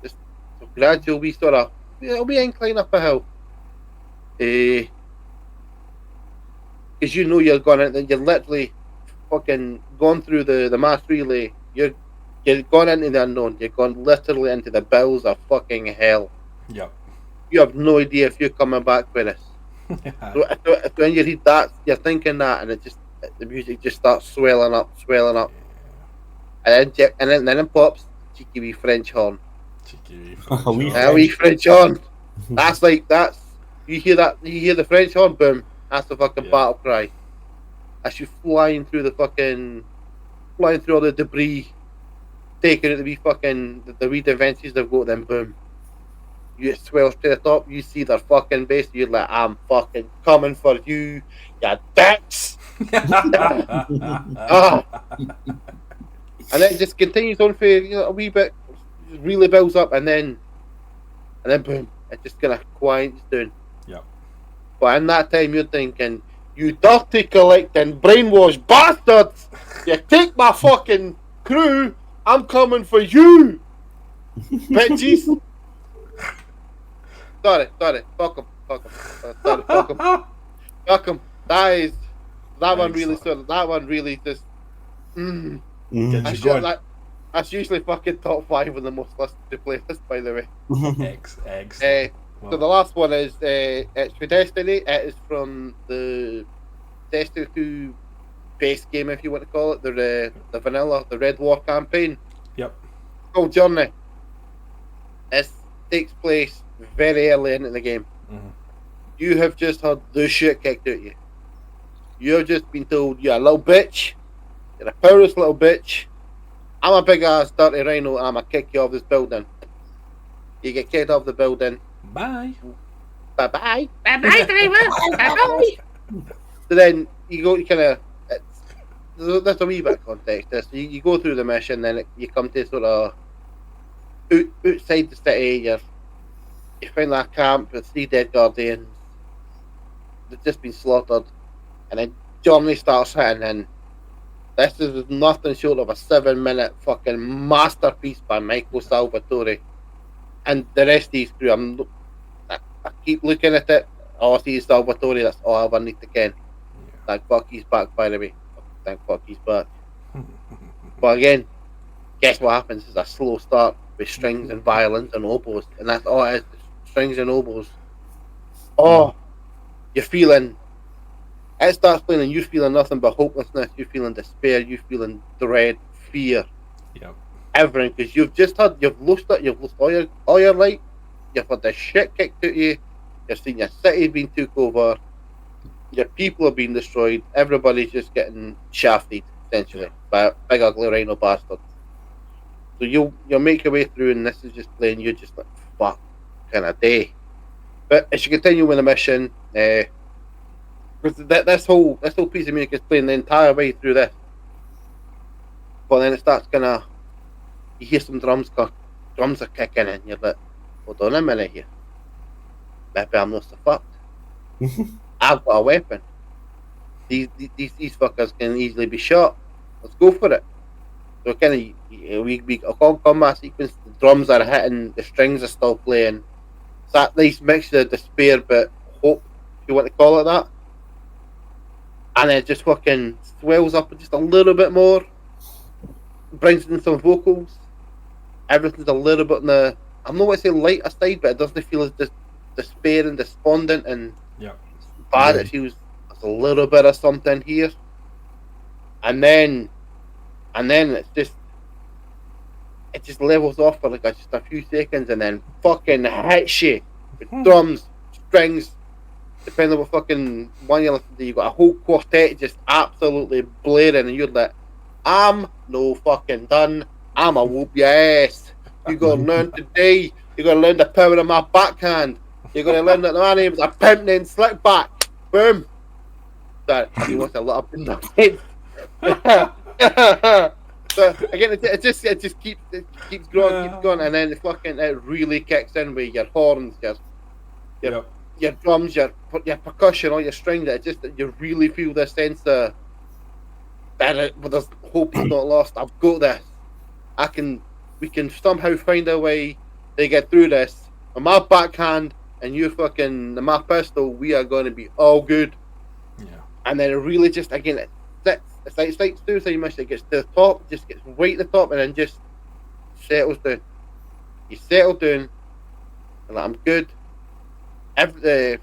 just a gradual wee sort of, it'll be incline up a hill. Because you know you're literally fucking gone through the mass relay. You're gone into the unknown. You're gone literally into the bowels of fucking hell. Yep. You have no idea if you're coming back with us. So when you read that, you're thinking that, and the music just starts swelling up, and then it pops cheeky wee French horn. Cheeky wee French horn. That's you hear the French horn, boom. That's the fucking battle cry. As you flying through all the debris, taking out the wee fucking the wee defences they've got, then boom. You swell to the top, you see their fucking base, you're like, I'm fucking coming for you, you dicks! And then it just continues on for a wee bit, really builds up, and then boom, it just kind of quiets down. Yep. But in that time, you're thinking, you dirty collecting brainwashed bastards! You take my fucking crew, I'm coming for you! Bitches! Sorry, fuck him. Sorry, fuck him. That one really just. That's usually fucking top 5 of the most listened to playlists, by the way. Excellent. So the last one is it's for Destiny. It is from the Destiny 2 base game, if you want to call it, the vanilla, the Red War campaign. Yep. It's called Journey. It takes place very early into the game. Mm-hmm. You have just had the shit kicked out of you. You have just been told, you're a little bitch. You're a powerless little bitch. I'm a big ass dirty rhino and I'm gonna kick you off this building. You get kicked off the building. Bye. Bye-bye. Bye-bye, driver. Bye-bye. So then you kind of... There's a wee bit of context. So you go through the mission, then you come to sort of... outside the city, you find that camp with 3 dead guardians. They've just been slaughtered. And then Johnny starts hitting in. This is nothing short of a 7-minute fucking masterpiece by Michael Salvatore. And the rest of these crew, I keep looking at it. All I see is Salvatore, that's all I ever need to ken. Thank fuck he's back, by the way. Thank fuck he's back. But again, guess what happens? It's a slow start with strings and violins and oboes. And that's all it is. Strings and oboes. Oh, you're feeling... It starts playing and you're feeling nothing but hopelessness. You're feeling despair. You're feeling dread, fear. Yep. Everything. Because you've lost it. You've lost all your light. You've had the shit kicked out of you. You've seen your city being took over. Your people are being destroyed. Everybody's just getting shafted, essentially, by a big ugly rhino bastard. So you'll make your way through, and this is just playing. You're just like, fuck, kind of day. But as you continue with the mission, this whole piece of music is playing the entire way through this. But then it starts you hear some drums are kicking in. You're like, hold on a minute here. Maybe I'm not so fucked. I've got a weapon. These fuckers can easily be shot. Let's go for it. So we a combat sequence. The drums are hitting. The strings are still playing. It's that nice mixture of despair but hope, if you want to call it that. And it just fucking swells up just a little bit more. Brings in some vocals. Everything's a little bit on the... I'm not going to say lighter side, but it doesn't feel as despair and despondent and bad. It feels there's a little bit of something here. And then it just levels off for like just a few seconds and then fucking hits you with drums, strings, depending on what fucking one you listen to. You got a whole quartet just absolutely blaring, and you're like, I'm no fucking done. I'ma whoop your ass. You're going to learn today. You're going to learn the power of my backhand. You're going to learn that my name's a pimp named Slickback. Boom. Sorry, he wants a lot up in the head. So again, it just keeps growing, and then it really kicks in with your horns, your drums, your percussion, all your strings. You really feel this sense of that. But there's hope is not lost. I've got this. We can somehow find a way to get through this. On my backhand and my pistol, we are going to be all good. Yeah. And then it really just again it's like suicide mission. It gets to the top, just gets right to the top, and then just settles down. You settle down, and I'm good. The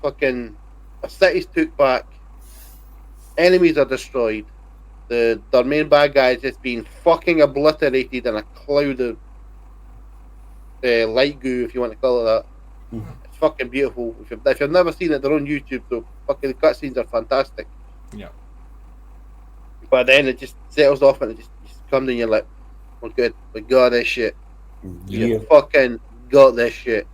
city's took back. Enemies are destroyed. Their main bad guy is just being fucking obliterated in a cloud of light goo, if you want to call it that. It's fucking beautiful. If you've never seen it, they're on YouTube, so fucking cutscenes are fantastic. Yeah. But then it just settles off and it just comes in, you're like, we're good. We got this shit. Yeah. You fucking got this shit.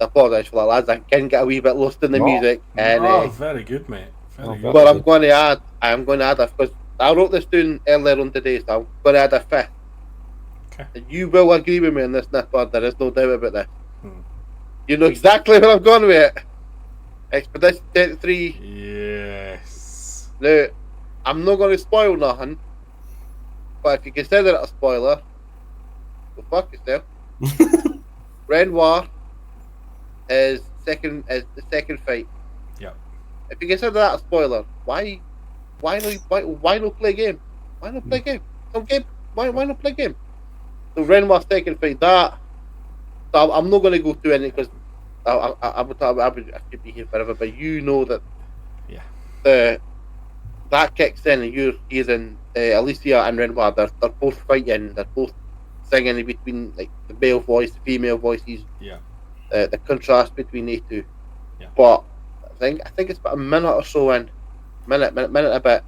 I apologise for that, lads. I can get a wee bit lost in the music. And, very good, mate. Very good. But I'm going to add because I wrote this down earlier on today, so I'm going to add a fifth. Okay. And you will agree with me on this, Nipper. There is no doubt about this. You know exactly where I'm going with it. Expedition 33. Yes. Now, I'm not going to spoil nothing, but if you consider it a spoiler, go fuck yourself. Renoir is the second fight. Yeah. If you consider that a spoiler, why not play a game? Why not play a game? Some game. Why not play a game? So Renoir's second fight. So I'm not going to go through any because I could be here forever. But you know that. Yeah. That kicks in, and you're hearing Alicia and Renoir. They're both fighting. They're both singing in between, like the male voice, the female voices. Yeah. The contrast between the two. Yeah. But I think it's about a minute or so in, minute a bit.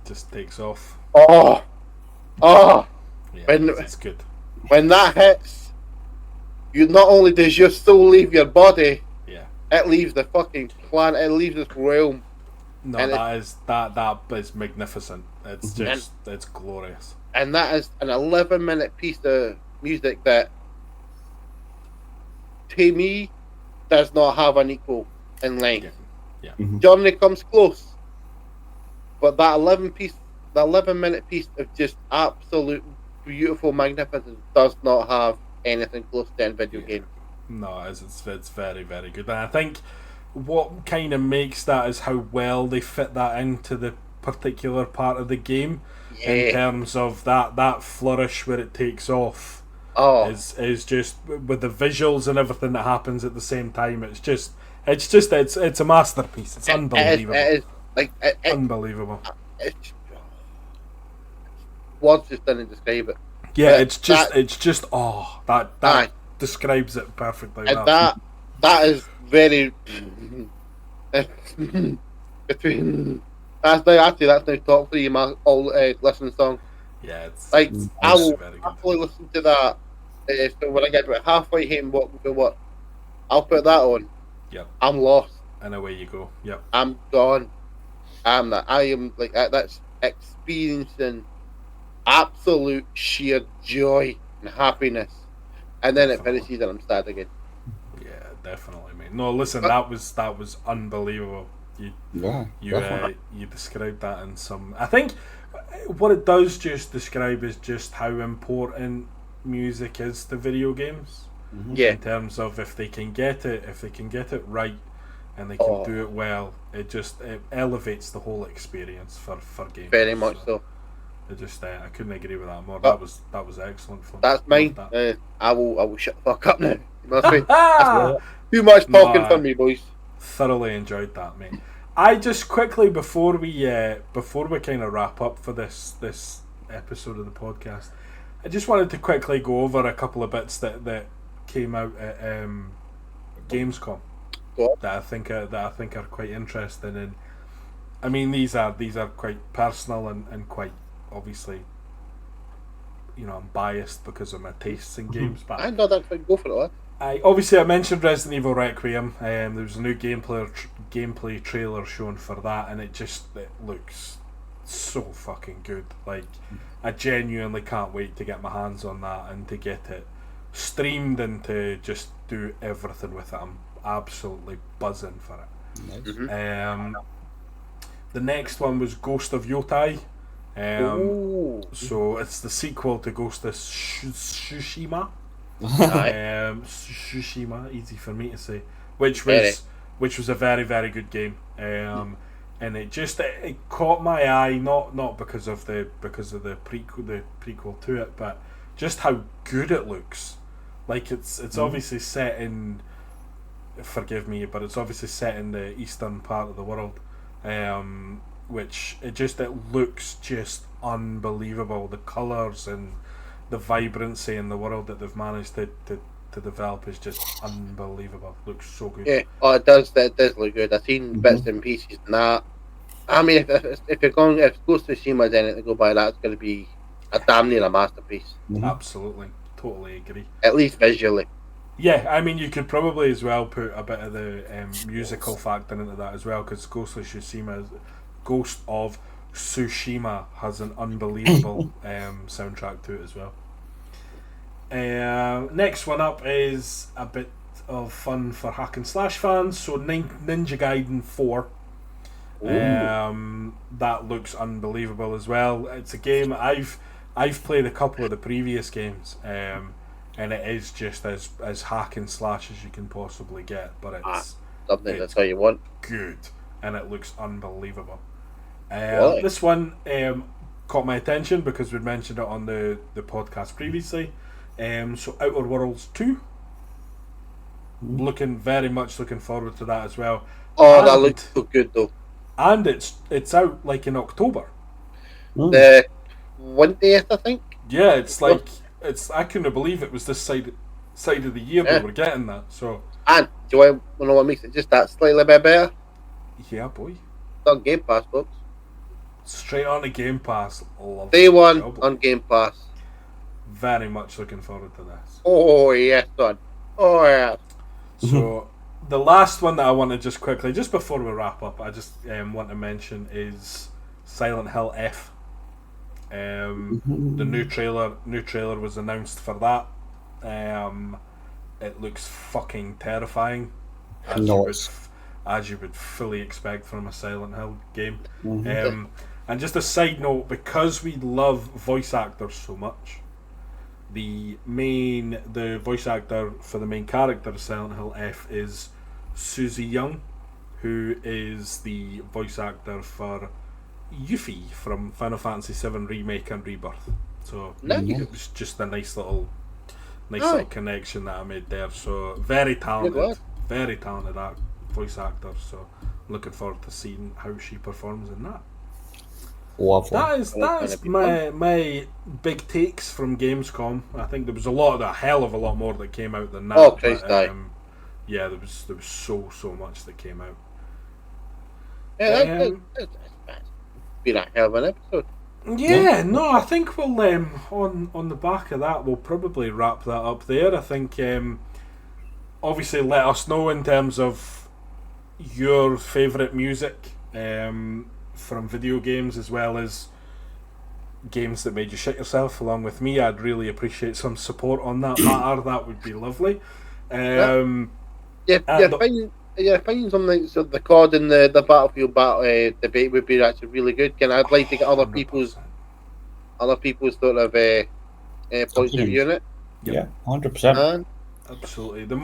Just takes off. Oh. Yeah, When it's good. When that hits, you not only does your soul leave your body, it leaves the fucking planet. It leaves this realm. No, that is magnificent. It's just it's glorious. And that is an 11-minute piece of music that, to me, does not have an equal in length. Yeah. Journey comes close, but that 11-minute piece of just absolute beautiful magnificence does not have anything close to in video games. No, it's very, very good. And I think what kind of makes that is how well they fit that into the particular part of the game in terms of that flourish where it takes off. Is just with the visuals and everything that happens at the same time. It's a masterpiece. It's unbelievable. It is unbelievable. Words just didn't describe it. Yeah, it's just that describes it perfectly. And that is very between that's now top 3 of my all listening song. Yeah, it's like I will very happily listen to that. So when I get about halfway hitting what I'll put that on. Yep. I'm lost. And away you go. Yep. I'm gone. I am like that's experiencing absolute sheer joy and happiness, and then it finishes and I'm sad again. Yeah, definitely, mate. No, listen, that was unbelievable. You described that in some. I think what it does just describe is just how important music is to video games. Yeah. In terms of if they can get it right, and they can do it well, it elevates the whole experience for games. Very much so. I couldn't agree with that more. That was excellent. That's mine. I will shut the fuck up now. You must be. That's too much talking for me, boys. Thoroughly enjoyed that, mate. I just quickly before we kind of wrap up for this episode of the podcast, I just wanted to quickly go over a couple of bits that came out at Gamescom that I think are quite interesting. And I mean these are quite personal and quite obviously, I'm biased because of my tastes in games, but I know that's fine. Go for it, lad. I mentioned Resident Evil Requiem. There was a new gameplay trailer shown for that, and it looks so fucking good. Like, I genuinely can't wait to get my hands on that and to get it streamed and to just do everything with it. I'm absolutely buzzing for it. Nice. Mm-hmm. The next one was Ghost of Yotai. Ooh. So it's the sequel to Ghost of Tsushima. Tsushima, easy for me to say, which was a very, very good game. And it caught my eye, not because of the prequel to it, but just how good it looks. Like it's obviously set in, forgive me, but it's obviously set in the eastern part of the world, which it looks just unbelievable. The colours and the vibrancy in the world that they've managed to develop is just unbelievable. Looks so good. Yeah, it does. That does look good. I've seen bits and pieces and that. I mean, if Ghost of Tsushima is anything to go by, that's going to be a damn near a masterpiece. Absolutely, totally agree. At least visually. Yeah, I mean, you could probably as well put a bit of the musical factor into that as well, because Ghost of Tsushima has an unbelievable soundtrack to it as well. Next one up is a bit of fun for hack and slash fans. So Ninja Gaiden 4. That looks unbelievable as well. It's a game I've played a couple of the previous games, and it is just as hack and slash as you can possibly get. But it's that's all you want. Good, and it looks unbelievable. Really? This one caught my attention because we'd mentioned it on the podcast previously. So Outer Worlds 2. Very much looking forward to that as well. Oh, that looks so good though. And it's out like in October. The 20th, I think. Yeah, I couldn't believe it was this side of the year we were getting that. So. And do you want to know what makes it just that slightly bit better? Yeah, boy. It's on Game Pass, folks. Straight on the Game Pass. Love Day one on Game Pass. Very much looking forward to this. Oh yes, son. Oh yeah. So the last one that I want to just quickly, just before we wrap up, I just want to mention is Silent Hill F. The new trailer was announced for that. It looks fucking terrifying, as you would fully expect from a Silent Hill game. And just a side note, because we love voice actors so much, the voice actor for the main character of Silent Hill F is Susie Young, who is the voice actor for Yuffie from Final Fantasy VII Remake and Rebirth. So it was just a nice little connection that I made there. So very talented voice actor. So looking forward to seeing how she performs in that. Lovely. That is my big takes from Gamescom. I think there was a hell of a lot more that came out than that. Oh, Christ, yeah, there was so much that came out. Yeah, that's been a hell of an episode. Yeah, no, I think we'll on the back of that we'll probably wrap that up there. I think obviously let us know in terms of your favourite music from video games as well as games that made you shit yourself along with me. I'd really appreciate some support on that matter. That would be lovely. Your opinions on the COD and the Battlefield debate would be actually really good. I'd like to get other people's sort of points of view on it. Yeah, 100%. Absolutely. The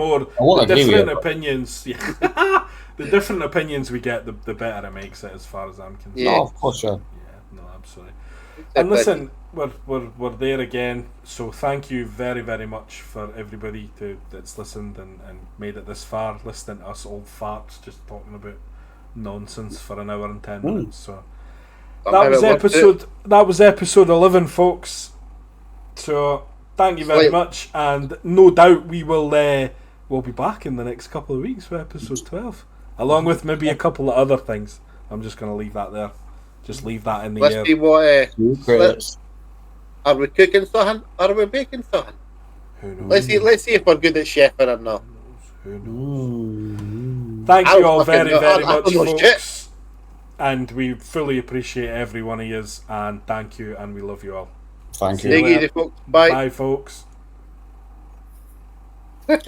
different opinions, the different opinions we get, the better it makes it, as far as I'm concerned. Yeah, of course, sure. Yeah, no, absolutely. And listen, we're there again. So thank you very, very much for everybody that's listened and made it this far, listening to us old farts just talking about nonsense for an hour and 10 minutes. So that was episode 11, folks. So thank you very much, and no doubt we'll be back in the next couple of weeks for episode 12, along with maybe a couple of other things. I'm just going to leave that there. Just leave that in the air. Let's see what Are we cooking something? Or are we baking something? Who knows? Let's see if we're good at chefing or not. Who knows? Mm. Thank I you don't all fucking very, know. very I much, don't know folks. shit. And we fully appreciate every one of yous. And thank you, and we love you all. Thank See you. you Take it later. easy, folks. Bye. Bye, folks.